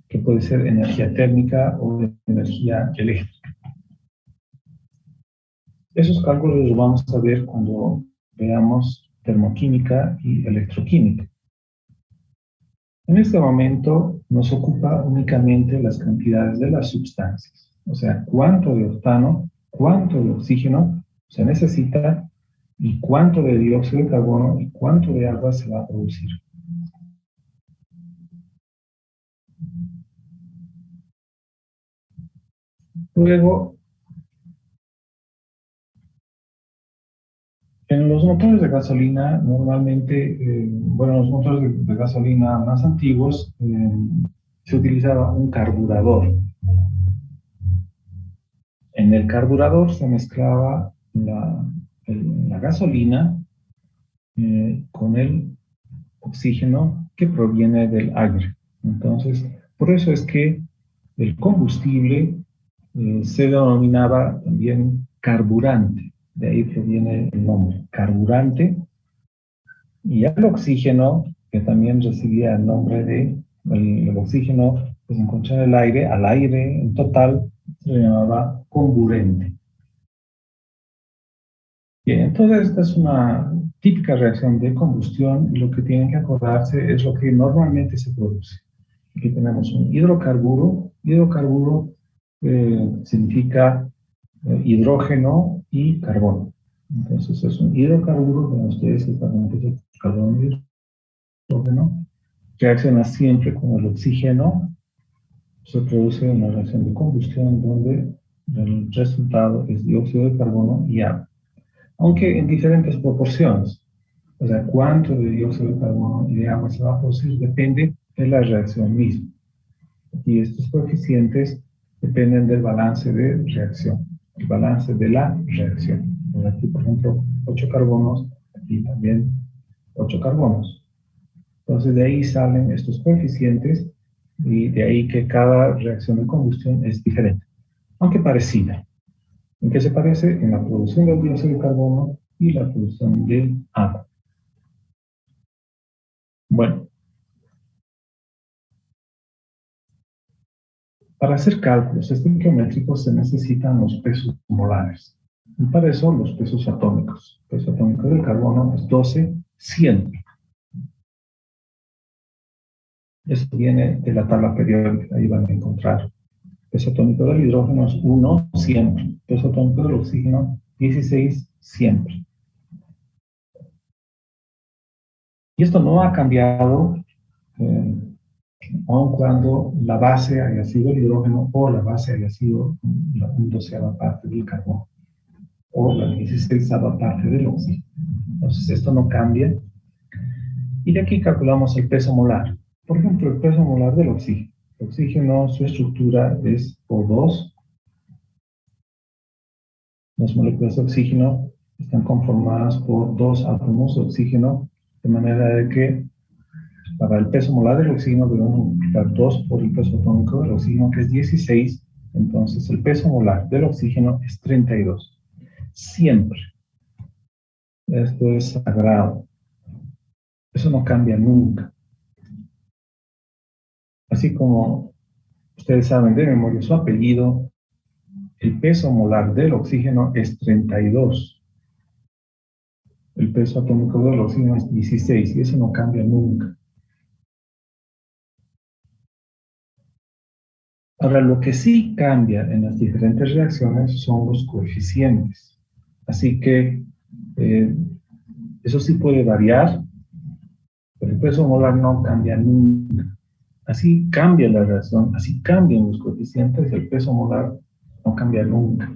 que puede ser energía térmica o energía eléctrica. Esos cálculos los vamos a ver cuando veamos termoquímica y electroquímica. En este momento nos ocupa únicamente las cantidades de las sustancias, o sea, cuánto de octano, cuánto de oxígeno se necesita y cuánto de dióxido de carbono y cuánto de agua se va a producir. Luego, en los motores de gasolina, normalmente, los motores de gasolina más antiguos, se utilizaba un carburador. En el carburador se mezclaba la gasolina con el oxígeno que proviene del aire. Entonces, por eso es que el combustible se denominaba también carburante. De ahí proviene el nombre, carburante. Y el oxígeno, que también recibía el nombre de el oxígeno que se encontraba en el aire, al aire en total, se le llamaba comburente. Bien, entonces esta es una típica reacción de combustión y lo que tienen que acordarse es lo que normalmente se produce. Aquí tenemos un hidrocarburo. Hidrocarburo significa hidrógeno y carbono. Entonces es un hidrocarburo, como ustedes están viendo, carbono y hidrógeno. Reacciona siempre con el oxígeno. Se produce una reacción de combustión donde el resultado es dióxido de carbono y agua, aunque en diferentes proporciones. O sea, cuánto de dióxido de carbono y de agua se va a producir depende de la reacción misma. Y estos coeficientes dependen del balance de reacción, el balance de la reacción. Por aquí, por ejemplo, 8 carbonos, aquí también 8 carbonos. Entonces, de ahí salen estos coeficientes y de ahí que cada reacción de combustión es diferente, aunque parecida. ¿En qué se parece? En la producción del dióxido de carbono y la producción de agua. Bueno, para hacer cálculos estequiométricos se necesitan los pesos molares. Y para eso los pesos atómicos. El peso atómico del carbono es 12, 100. Esto viene de la tabla periódica, ahí van a encontrar. El peso atómico del hidrógeno es 1, siempre. El peso atómico del oxígeno, 16, siempre. Y esto no ha cambiado eh, aun cuando la base haya sido el hidrógeno o la base haya sido la 1/12 parte del carbono o la 16ª parte del oxígeno. Entonces esto no cambia. Y de aquí calculamos el peso molar. Por ejemplo, el peso molar del oxígeno. El oxígeno, su estructura es O2. Las moléculas de oxígeno están conformadas por dos átomos de oxígeno, de manera de que para el peso molar del oxígeno debemos multiplicar 2 por el peso atómico del oxígeno, que es 16. Entonces el peso molar del oxígeno es 32. Siempre. Esto es sagrado. Eso no cambia nunca. Así como ustedes saben de memoria su apellido, el peso molar del oxígeno es 32. El peso atómico del oxígeno es 16 y eso no cambia nunca. Ahora, lo que sí cambia en las diferentes reacciones son los coeficientes. Así que eso sí puede variar, pero el peso molar no cambia nunca. Así cambia la reacción, así cambian los coeficientes, el peso molar no cambia nunca.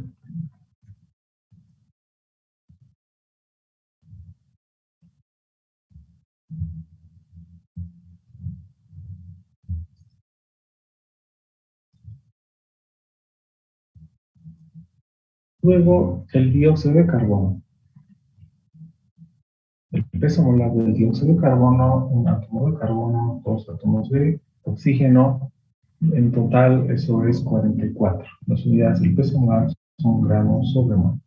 Luego, el dióxido de carbono. el peso molar del dióxido de carbono, un átomo de carbono, dos átomos de oxígeno. En total, eso es 44. Las unidades del peso molar son gramos sobre mol.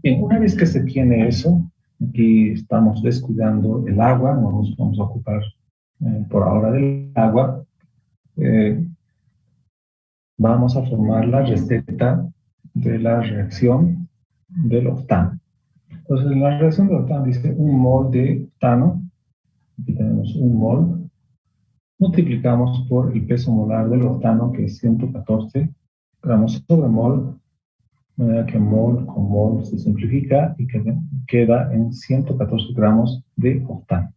Bien, una vez que se tiene eso, aquí estamos descuidando el agua, no nos vamos a ocupar por ahora del agua. Vamos a formar la receta de la reacción del octano. Entonces, en la reacción del octano dice un mol de octano, aquí tenemos un mol, multiplicamos por el peso molar del octano, que es 114 gramos sobre mol, de manera que mol con mol se simplifica y queda en 114 gramos de octano.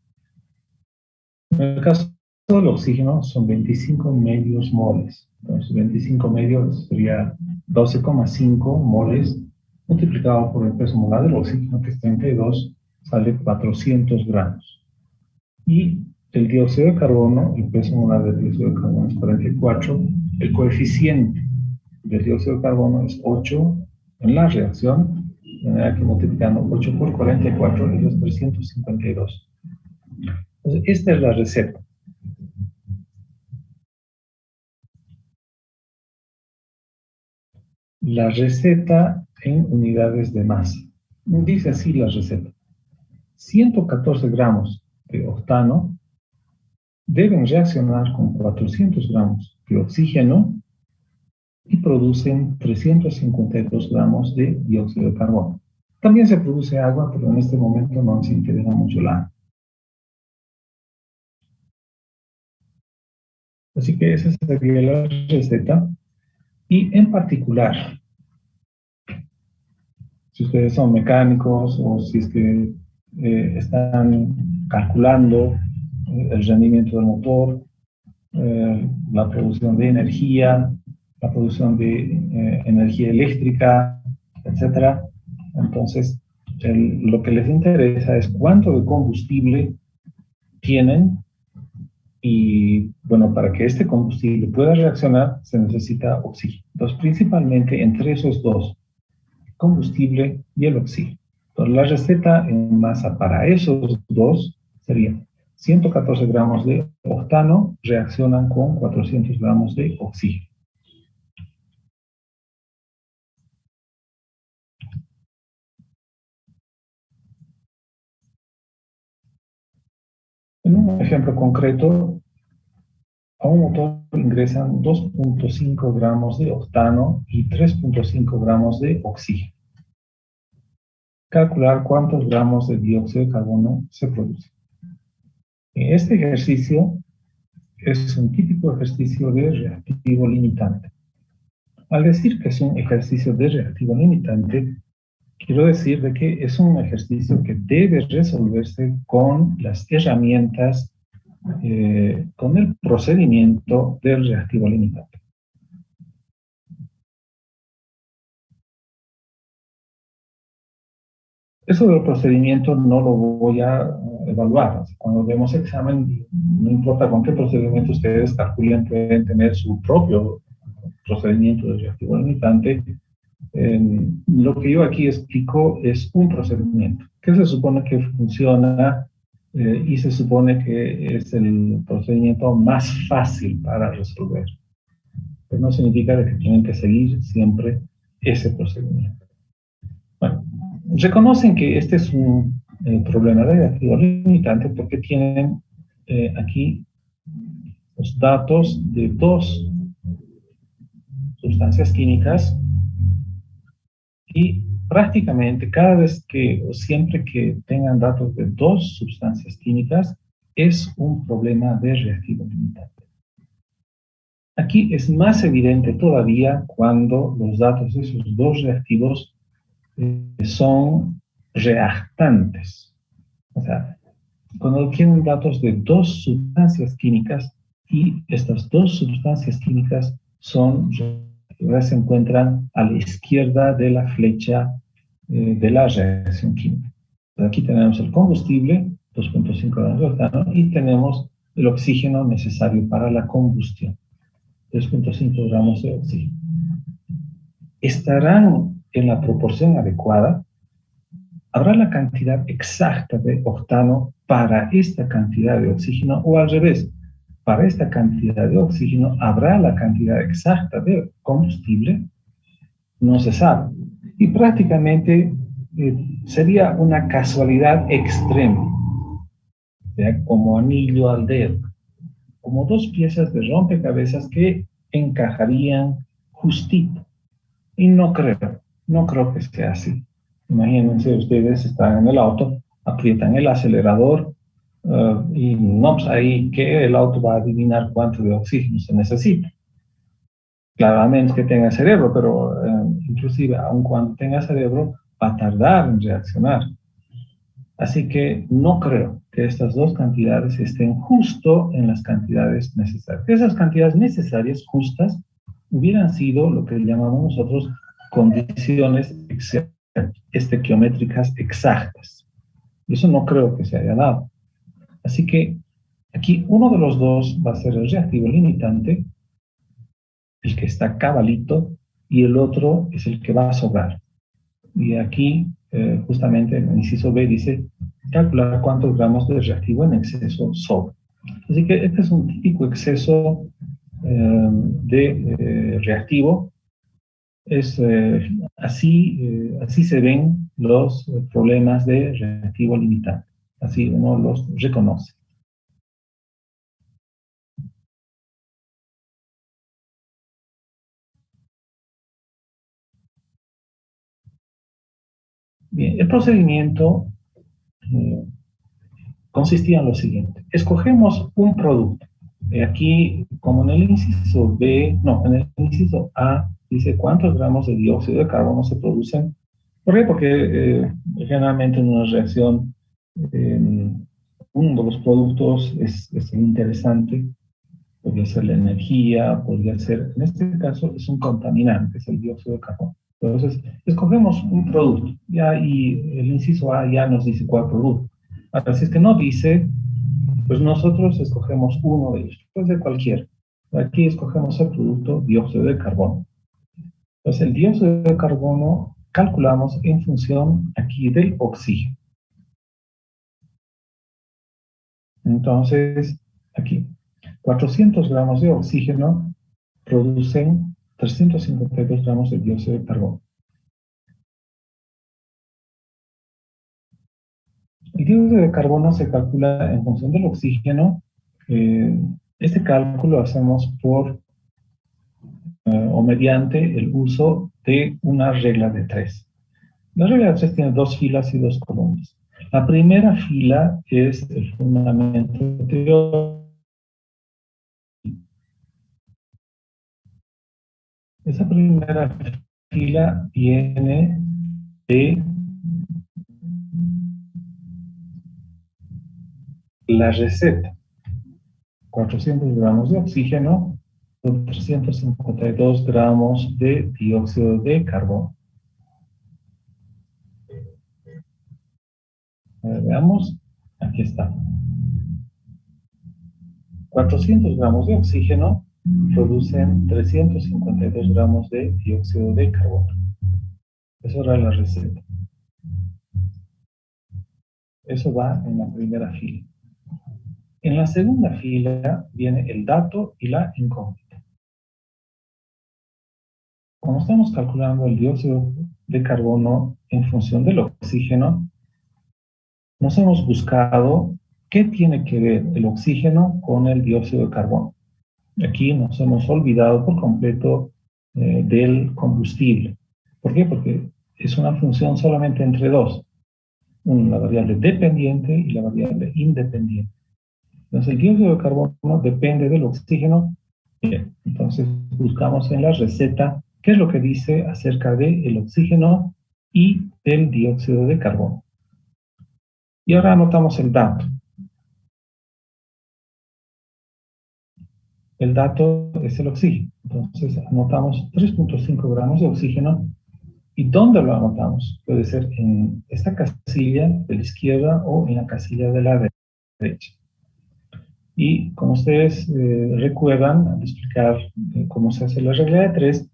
En el caso del oxígeno son 25 medios moles. Entonces, 25 medios sería 12,5 moles multiplicado por el peso molar del oxígeno, que es 32, sale 400 gramos. Y el dióxido de carbono, el peso molar del dióxido de carbono es 44, el coeficiente del dióxido de carbono es 8 en la reacción, de manera que multiplicando 8 por 44 es 352. Entonces, esta es la receta. La receta en unidades de masa. Dice así la receta. 114 gramos de octano deben reaccionar con 400 gramos de oxígeno y producen 352 gramos de dióxido de carbono. También se produce agua, pero en este momento no nos interesa mucho el agua. Así que esa sería la receta. Y en particular, si ustedes son mecánicos o si es que están calculando el rendimiento del motor, la producción de energía, la producción de energía eléctrica, etcétera. Entonces, lo que les interesa es cuánto de combustible tienen y, bueno, para que este combustible pueda reaccionar se necesita oxígeno. Entonces, principalmente entre esos dos, combustible y el oxígeno. Entonces, la receta en masa para esos dos sería 114 gramos de octano reaccionan con 400 gramos de oxígeno. En un ejemplo concreto, a un motor ingresan 2.5 gramos de octano y 3.5 gramos de oxígeno. Calcular cuántos gramos de dióxido de carbono se produce. Este ejercicio es un típico ejercicio de reactivo limitante. Al decir que es un ejercicio de reactivo limitante, quiero decir de que es un ejercicio que debe resolverse con las herramientas, con el procedimiento del reactivo limitante. Eso del procedimiento no lo voy a evaluar. Cuando vemos examen, no importa con qué procedimiento ustedes calculen, pueden tener su propio procedimiento de reactivo limitante. Lo que yo aquí explico es un procedimiento que se supone que funciona y se supone que es el procedimiento más fácil para resolver. Pero no significa que tienen que seguir siempre ese procedimiento. Bueno, reconocen que este es un problema de reactivo limitante porque tienen aquí los datos de dos sustancias químicas y prácticamente cada vez que o siempre que tengan datos de dos sustancias químicas es un problema de reactivo limitante. Aquí es más evidente todavía cuando los datos de esos dos reactivos son reactantes. O sea, cuando tienen datos de dos sustancias químicas y estas dos sustancias químicas se encuentran a la izquierda de la flecha de la reacción química. Aquí tenemos el combustible, 2.5 gramos de octano, y tenemos el oxígeno necesario para la combustión, 3.5 gramos de oxígeno. Estarán en la proporción adecuada ¿Habrá la cantidad exacta de octano para esta cantidad de oxígeno o al revés? Para esta cantidad de oxígeno, ¿habrá la cantidad exacta de combustible? No se sabe. Y prácticamente sería una casualidad extrema, ¿ya? Como anillo al dedo, como dos piezas de rompecabezas que encajarían justito. Y no creo que sea así. Imagínense, ustedes están en el auto, aprietan el acelerador y no, pues ahí que el auto va a adivinar cuánto de oxígeno se necesita. Claro, a menos que tenga cerebro, pero inclusive aun cuando tenga cerebro, va a tardar en reaccionar. Así que no creo que estas dos cantidades estén justo en las cantidades necesarias. Esas cantidades necesarias, justas, hubieran sido lo que llamamos nosotros condiciones estequiométricas exactas. Y eso no creo que se haya dado. Así que aquí uno de los dos va a ser el reactivo limitante, el que está cabalito, y el otro es el que va a sobrar. Y aquí, justamente en el inciso B dice, calcular cuántos gramos de reactivo en exceso sobra. Así que este es un típico exceso de reactivo. Es, así se ven los problemas de reactivo limitante. Así uno los reconoce. Bien, el procedimiento eh, consistía en lo siguiente. Escogemos un producto. Aquí, como en el inciso B, no, en el inciso A, dice cuántos gramos de dióxido de carbono se producen. ¿Por qué? Porque generalmente en una reacción, eh, uno de los productos es interesante. Podría ser la energía, podría ser, en este caso, es un contaminante, es el dióxido de carbono. Entonces, escogemos un producto, ya, y el inciso A ya nos dice cuál producto. Ahora, si es que no dice, pues nosotros escogemos uno de ellos, puede ser cualquiera. Aquí escogemos el producto dióxido de carbono. Entonces, el dióxido de carbono calculamos en función aquí del oxígeno. Entonces, aquí, 400 gramos de oxígeno producen 352 gramos de dióxido de carbono. El dióxido de carbono se calcula en función del oxígeno. Este cálculo lo hacemos por o mediante el uso de una regla de tres. La regla de tres tiene dos filas y dos columnas. La primera fila es el fundamento teórico. Esa primera fila viene de la receta. 400 gramos de oxígeno, 352 gramos de dióxido de carbono. Veamos, aquí está. 400 gramos de oxígeno producen 352 gramos de dióxido de carbono. Eso era la receta. Eso va en la primera fila. En la segunda fila viene el dato y la incógnita. Como estamos calculando el dióxido de carbono en función del oxígeno, nos hemos buscado qué tiene que ver el oxígeno con el dióxido de carbono. Aquí nos hemos olvidado por completo del combustible. ¿Por qué? Porque es una función solamente entre dos, la variable dependiente y la variable independiente. Entonces el dióxido de carbono depende del oxígeno. Bien, entonces buscamos en la receta qué es lo que dice acerca del oxígeno y del dióxido de carbono. Y ahora anotamos el dato. El dato es el oxígeno. Entonces anotamos 3.5 gramos de oxígeno. ¿Y dónde lo anotamos? Puede ser en esta casilla de la izquierda o en la casilla de la derecha. Y como ustedes recuerdan, al explicar cómo se hace la regla de tres,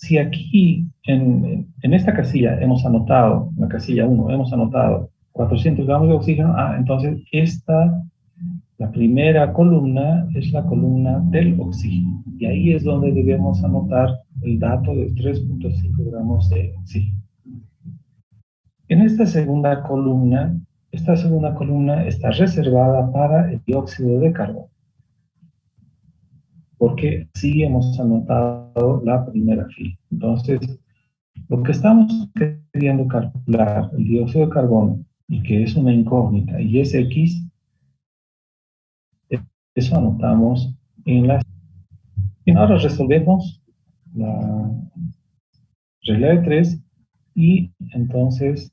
si aquí en esta casilla hemos anotado, en la casilla 1, hemos anotado 400 gramos de oxígeno, entonces la primera columna es la columna del oxígeno. Y ahí es donde debemos anotar el dato de 3.5 gramos de oxígeno. En esta segunda columna está reservada para el dióxido de carbono, porque sí hemos anotado la primera fila. Entonces, lo que estamos queriendo calcular, el dióxido de carbono, y que es una incógnita, y es X, eso anotamos en la... Y ahora resolvemos la regla de 3 y entonces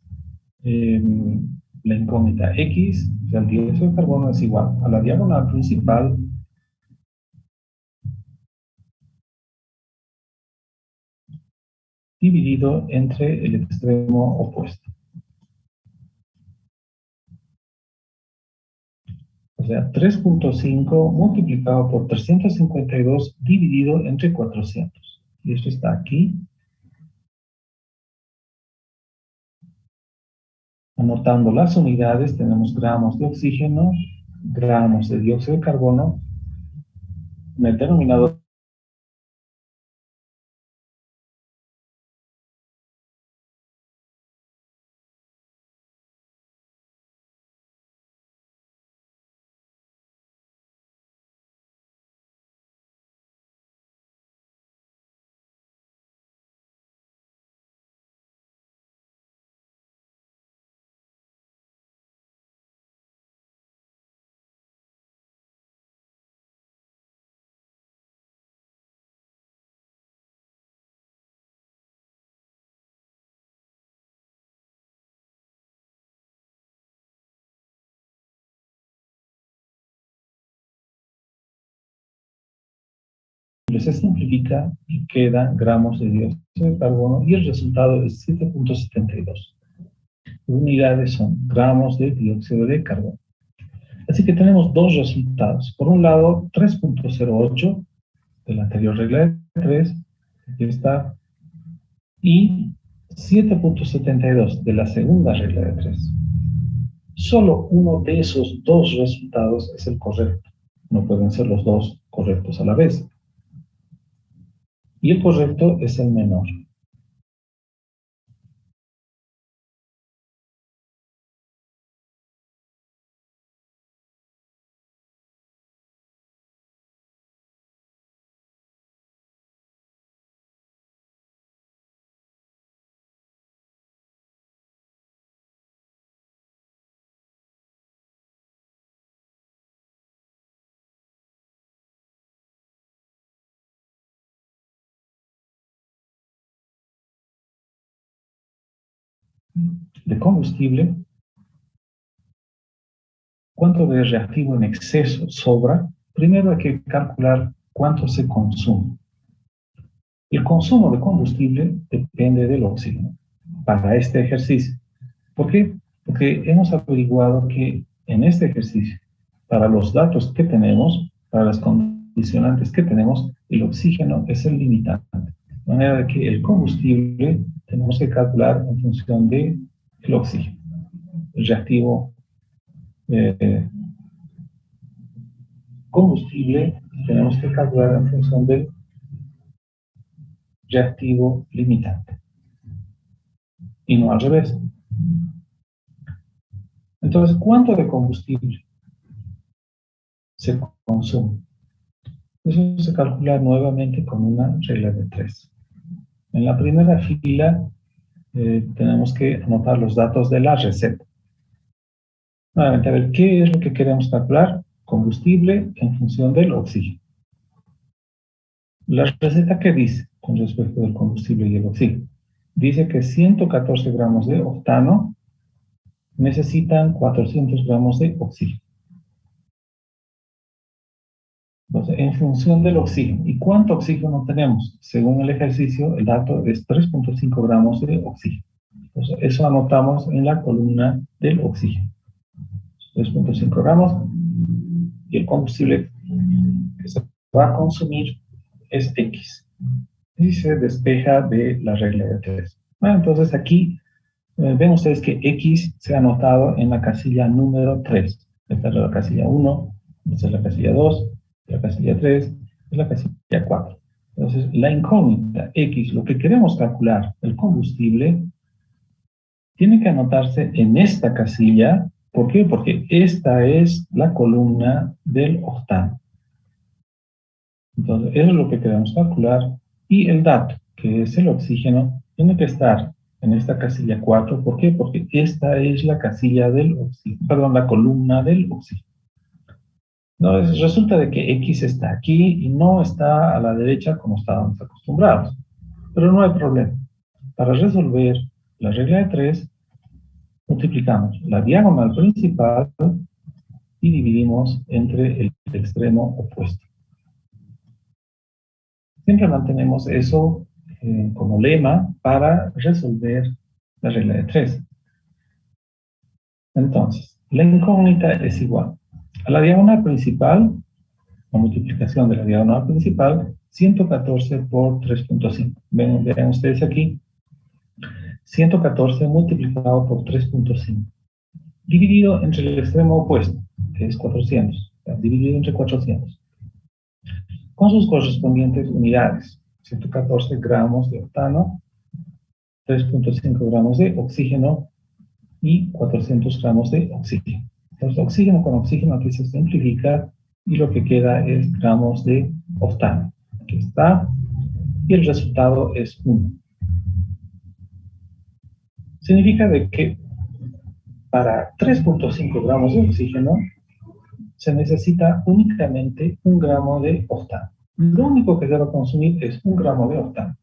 la incógnita X, o sea, el dióxido de carbono es igual a la diagonal principal dividido entre el extremo opuesto. O sea, 3.5 multiplicado por 352 dividido entre 400. Y esto está aquí. Anotando las unidades, tenemos gramos de oxígeno, gramos de dióxido de carbono. En el denominador se simplifica y quedan gramos de dióxido de carbono y el resultado es 7.72. Unidades son gramos de dióxido de carbono. Así que tenemos dos resultados. Por un lado, 3.08 de la anterior regla de 3, aquí está, y 7.72 de la segunda regla de 3. Solo uno de esos dos resultados es el correcto. No pueden ser los dos correctos a la vez. Y el correcto es el menor. De combustible, ¿cuánto de reactivo en exceso sobra? Primero hay que calcular cuánto se consume. El consumo de combustible depende del oxígeno para este ejercicio. ¿Por qué? Porque hemos averiguado que en este ejercicio, para los datos que tenemos, para las condicionantes que tenemos, el oxígeno es el limitante. De manera que el combustible tenemos que calcular en función del oxígeno. El reactivo combustible tenemos que calcular en función del reactivo limitante. Y no al revés. Entonces, ¿cuánto de combustible se consume? Eso se calcula nuevamente con una regla de 3. En la primera fila tenemos que anotar los datos de la receta. Nuevamente, a ver, ¿qué es lo que queremos calcular? Combustible en función del oxígeno. La receta, ¿qué dice con respecto del combustible y el oxígeno? Dice que 114 gramos de octano necesitan 400 gramos de oxígeno. Entonces, en función del oxígeno. ¿Y cuánto oxígeno tenemos? Según el ejercicio, el dato es 3.5 gramos de oxígeno. Entonces, eso anotamos en la columna del oxígeno. 3.5 gramos. Y el combustible que se va a consumir es X. y se despeja de la regla de 3. Bueno, entonces aquí ven ustedes que X se ha anotado en la casilla número 3. Esta es la casilla 1, esta es la casilla 2, la casilla 3, es la casilla 4. Entonces, la incógnita X, lo que queremos calcular, el combustible, tiene que anotarse en esta casilla. ¿Por qué? Porque esta es la columna del octano. Entonces, eso es lo que queremos calcular. Y el dato, que es el oxígeno, tiene que estar en esta casilla 4. ¿Por qué? Porque esta es la casilla del oxígeno, perdón, la columna del oxígeno. Entonces, resulta de que X está aquí y no está a la derecha como estábamos acostumbrados. Pero no hay problema. Para resolver la regla de 3, multiplicamos la diagonal principal y dividimos entre el extremo opuesto. Siempre mantenemos eso como lema para resolver la regla de 3. Entonces, la incógnita es igual a la diagonal principal, la multiplicación de la diagonal principal, 114 por 3.5. Vean ustedes aquí, 114 multiplicado por 3.5, dividido entre el extremo opuesto, que es 400, dividido entre 400, con sus correspondientes unidades, 114 gramos de octano, 3.5 gramos de oxígeno y 400 gramos de oxígeno. Entonces, oxígeno con oxígeno aquí se simplifica y lo que queda es gramos de octano. Aquí está. Y el resultado es 1. Significa de que para 3.5 gramos de oxígeno se necesita únicamente 1 gramo de octano. Lo único que se va a consumir es 1 gramo de octano.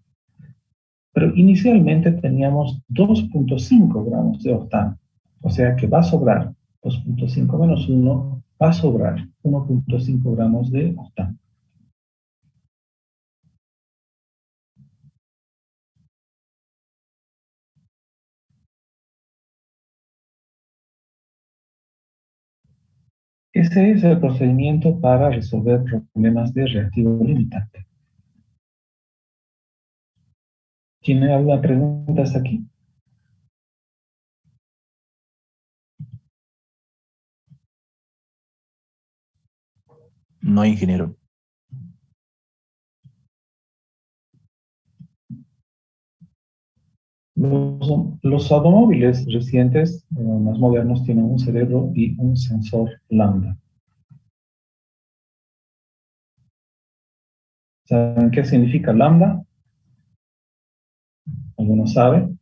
Pero inicialmente teníamos 2.5 gramos de octano. O sea que va a sobrar 2.5 menos 1, va a sobrar 1.5 gramos de octano. Ese es el procedimiento para resolver problemas de reactivo limitante. ¿Tiene alguna pregunta hasta aquí? No, ingeniero. Los automóviles recientes, más modernos, tienen un cerebro y un sensor lambda. ¿Saben qué significa lambda? ¿Alguno sabe?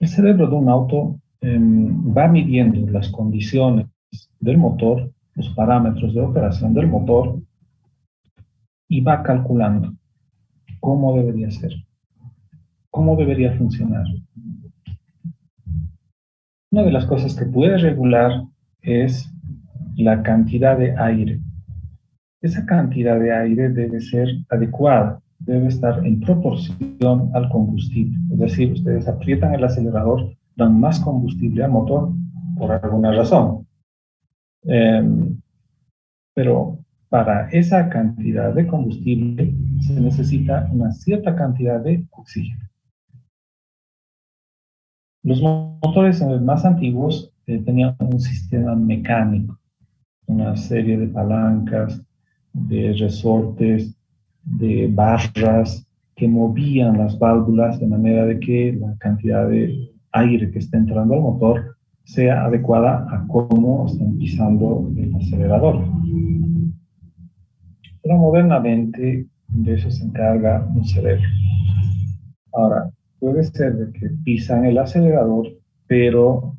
El cerebro de un auto va midiendo las condiciones del motor, los parámetros de operación del motor, y va calculando cómo debería ser, cómo debería funcionar. Una de las cosas que puede regular es la cantidad de aire. Esa cantidad de aire debe ser adecuada, debe estar en proporción al combustible. Es decir, ustedes aprietan el acelerador, dan más combustible al motor por alguna razón. Pero para esa cantidad de combustible se necesita una cierta cantidad de oxígeno. Los motores más antiguos tenían un sistema mecánico, una serie de palancas, de resortes, de barras que movían las válvulas de manera de que la cantidad de aire que está entrando al motor sea adecuada a cómo están pisando el acelerador. Pero modernamente de eso se encarga un cerebro. Ahora, puede ser de que pisan el acelerador, pero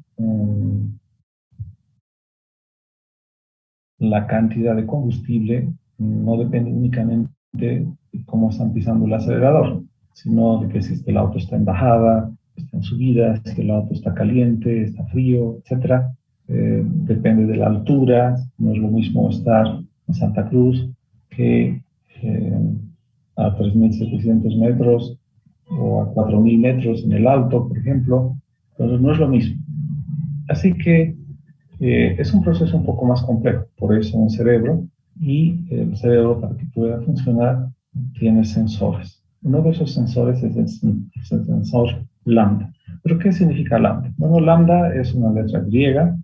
la cantidad de combustible no depende únicamente de cómo están pisando el acelerador, sino de que si el auto está en bajada, está en subida, si el auto está caliente, está frío, etc. depende de la altura, no es lo mismo estar en Santa Cruz que a 3.700 metros o a 4.000 metros en el alto, por ejemplo. Entonces no es lo mismo. Así que es un proceso un poco más complejo, por eso un cerebro, y el cerebro, para que pueda funcionar, tiene sensores. Uno de esos sensores es el sensor lambda. ¿Pero qué significa lambda? Bueno, lambda es una letra griega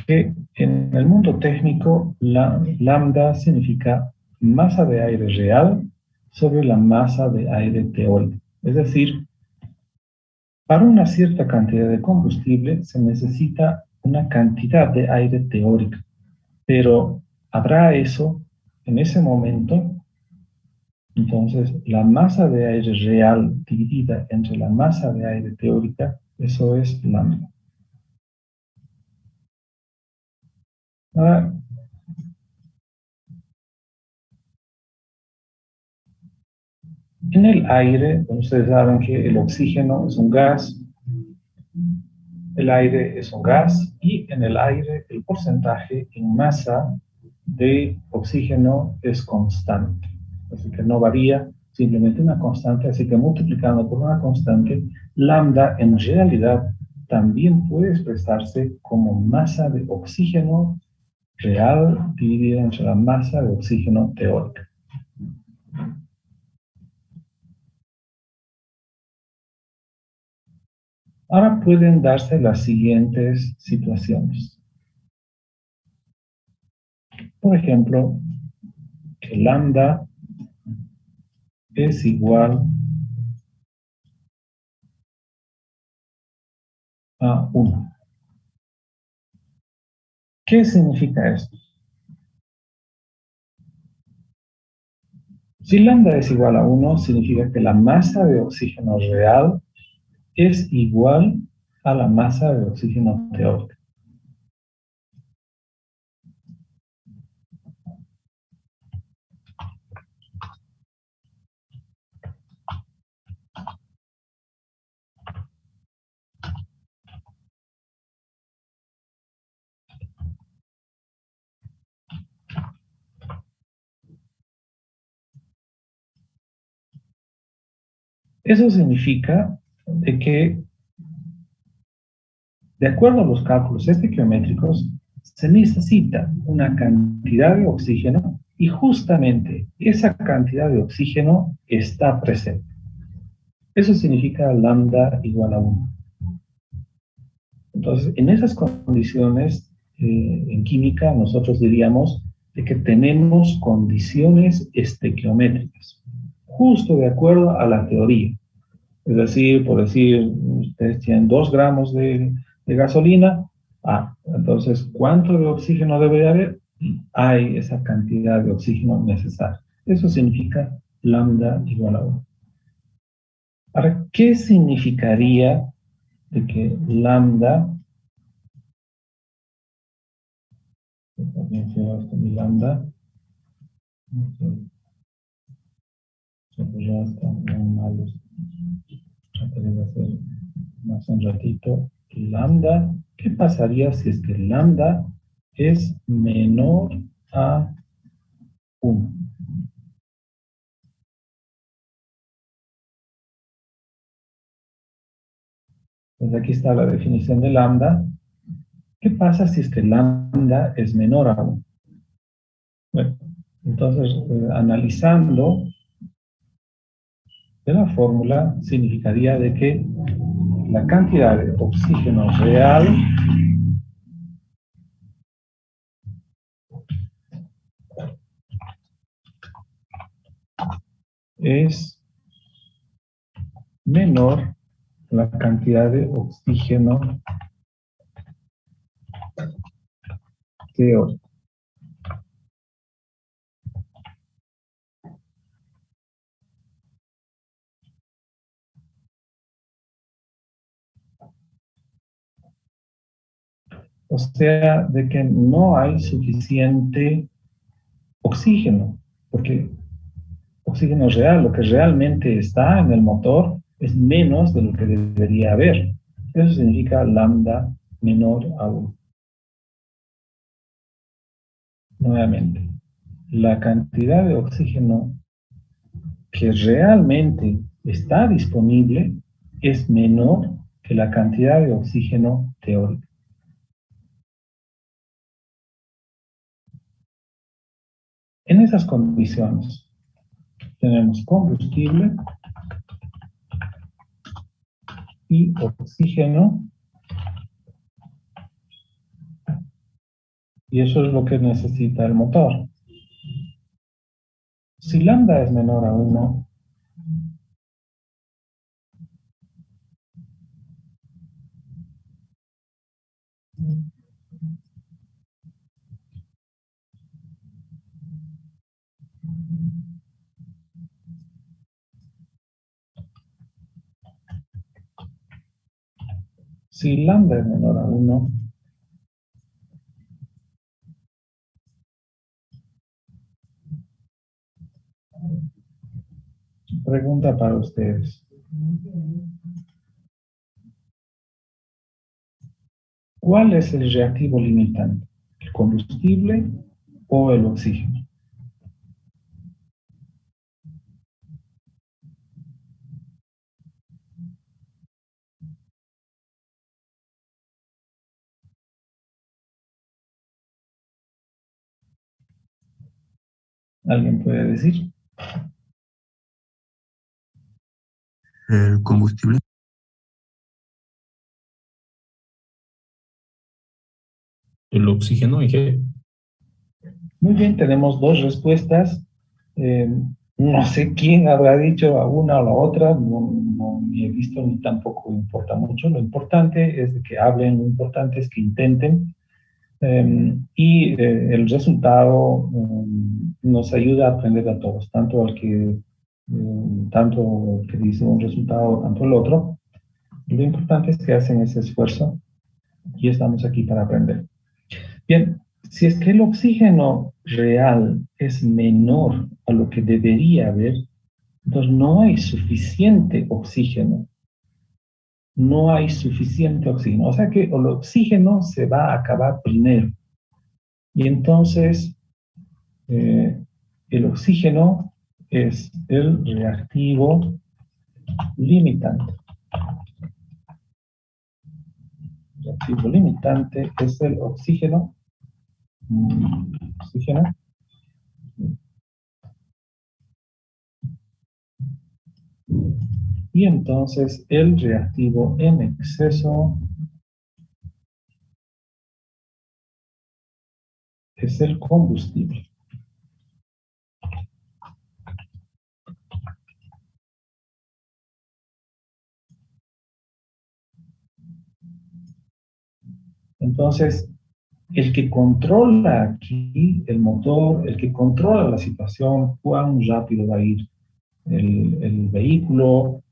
que en el mundo técnico, lambda significa masa de aire real sobre la masa de aire teórica. Es decir, para una cierta cantidad de combustible se necesita una cantidad de aire teórica, pero ¿habrá eso en ese momento? Entonces, la masa de aire real dividida entre la masa de aire teórica, eso es lambda. Ahora, en el aire, ustedes saben que el oxígeno es un gas, el aire es un gas, y en el aire el porcentaje en masa de oxígeno es constante. Así que no varía, simplemente una constante, así que multiplicando por una constante, lambda en realidad también puede expresarse como masa de oxígeno real dividida entre la masa de oxígeno teórica. Ahora pueden darse las siguientes situaciones. Por ejemplo, que lambda es igual a 1. ¿Qué significa esto? Si lambda es igual a 1, significa que la masa de oxígeno real es igual a la masa de oxígeno teórica. Eso significa de que, de acuerdo a los cálculos estequiométricos, se necesita una cantidad de oxígeno y justamente esa cantidad de oxígeno está presente. Eso significa lambda igual a 1. Entonces, en esas condiciones, en química, nosotros diríamos de que tenemos condiciones estequiométricas, justo de acuerdo a la teoría. Es decir, por decir, ustedes tienen 2 gramos de gasolina, entonces, ¿cuánto de oxígeno debe haber? Hay esa cantidad de oxígeno necesaria. Eso significa lambda igual a 1. Ahora, ¿qué significaría de que lambda, también se va mi lambda, ya están muy malos, trataré de hacer más un ratito, lambda, ¿qué pasaría si es que lambda es menor a 1? Pues aquí está la definición de lambda. ¿Qué pasa si es que lambda es menor a 1? Bueno, entonces, analizando de la fórmula, significaría de que la cantidad de oxígeno real es menor a la cantidad de oxígeno teórico. O sea, de que no hay suficiente oxígeno, porque oxígeno real, lo que realmente está en el motor, es menos de lo que debería haber. Eso significa lambda menor a 1. Nuevamente, la cantidad de oxígeno que realmente está disponible es menor que la cantidad de oxígeno teórico. En esas condiciones tenemos combustible y oxígeno, y eso es lo que necesita el motor. Si lambda es menor a 1, si lambda es menor a 1, pregunta para ustedes. ¿Cuál es el reactivo limitante? ¿El combustible o el oxígeno? ¿Alguien puede decir? El combustible. El oxígeno, Inge. Muy bien, tenemos dos respuestas. Eh, no sé quién habrá dicho a una o la otra, no ni he visto ni tampoco importa mucho. Lo importante es de que hablen, lo importante es que intenten. El resultado nos ayuda a aprender a todos, tanto el que dice un resultado, tanto el otro. Lo importante es que hacen ese esfuerzo y estamos aquí para aprender. Bien, si es que el oxígeno real es menor a lo que debería haber, entonces no hay suficiente oxígeno. No hay suficiente oxígeno. O sea que el oxígeno se va a acabar primero. Y entonces el oxígeno es el reactivo limitante. El reactivo limitante es el oxígeno. Oxígeno. Y entonces el reactivo en exceso es el combustible. Entonces, el que controla aquí el motor, el que controla la situación, cuán rápido va a ir el vehículo,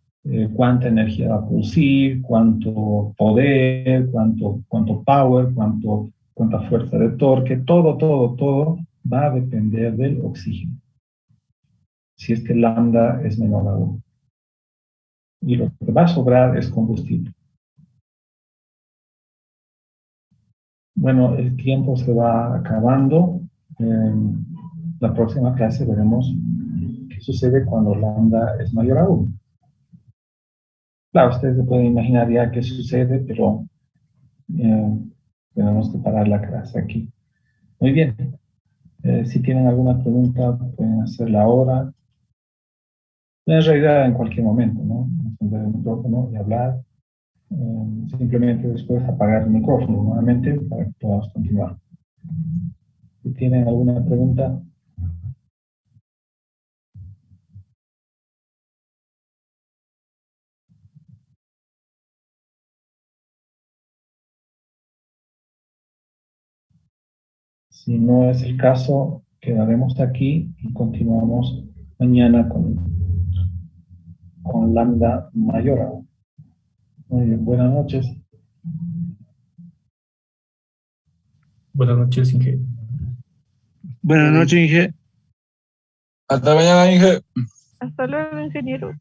cuánta energía va a producir, cuánto poder, cuánto power, cuánta fuerza de torque, todo va a depender del oxígeno. Si es que lambda es menor a 1. Y lo que va a sobrar es combustible. Bueno, el tiempo se va acabando. En la próxima clase veremos qué sucede cuando lambda es mayor a 1. Claro, ustedes se pueden imaginar ya qué sucede, pero tenemos que parar la clase aquí. Muy bien. Si tienen alguna pregunta, pueden hacerla ahora. En realidad, en cualquier momento, ¿no? Encender el micrófono y hablar. Simplemente después apagar el micrófono nuevamente para que podamos continuar. Si tienen alguna pregunta. Si no es el caso, quedaremos aquí y continuamos mañana con lambda mayor aún. Muy bien, buenas noches. Buenas noches, Inge. Buenas noches, Inge. Hasta mañana, Inge. Hasta luego, ingeniero.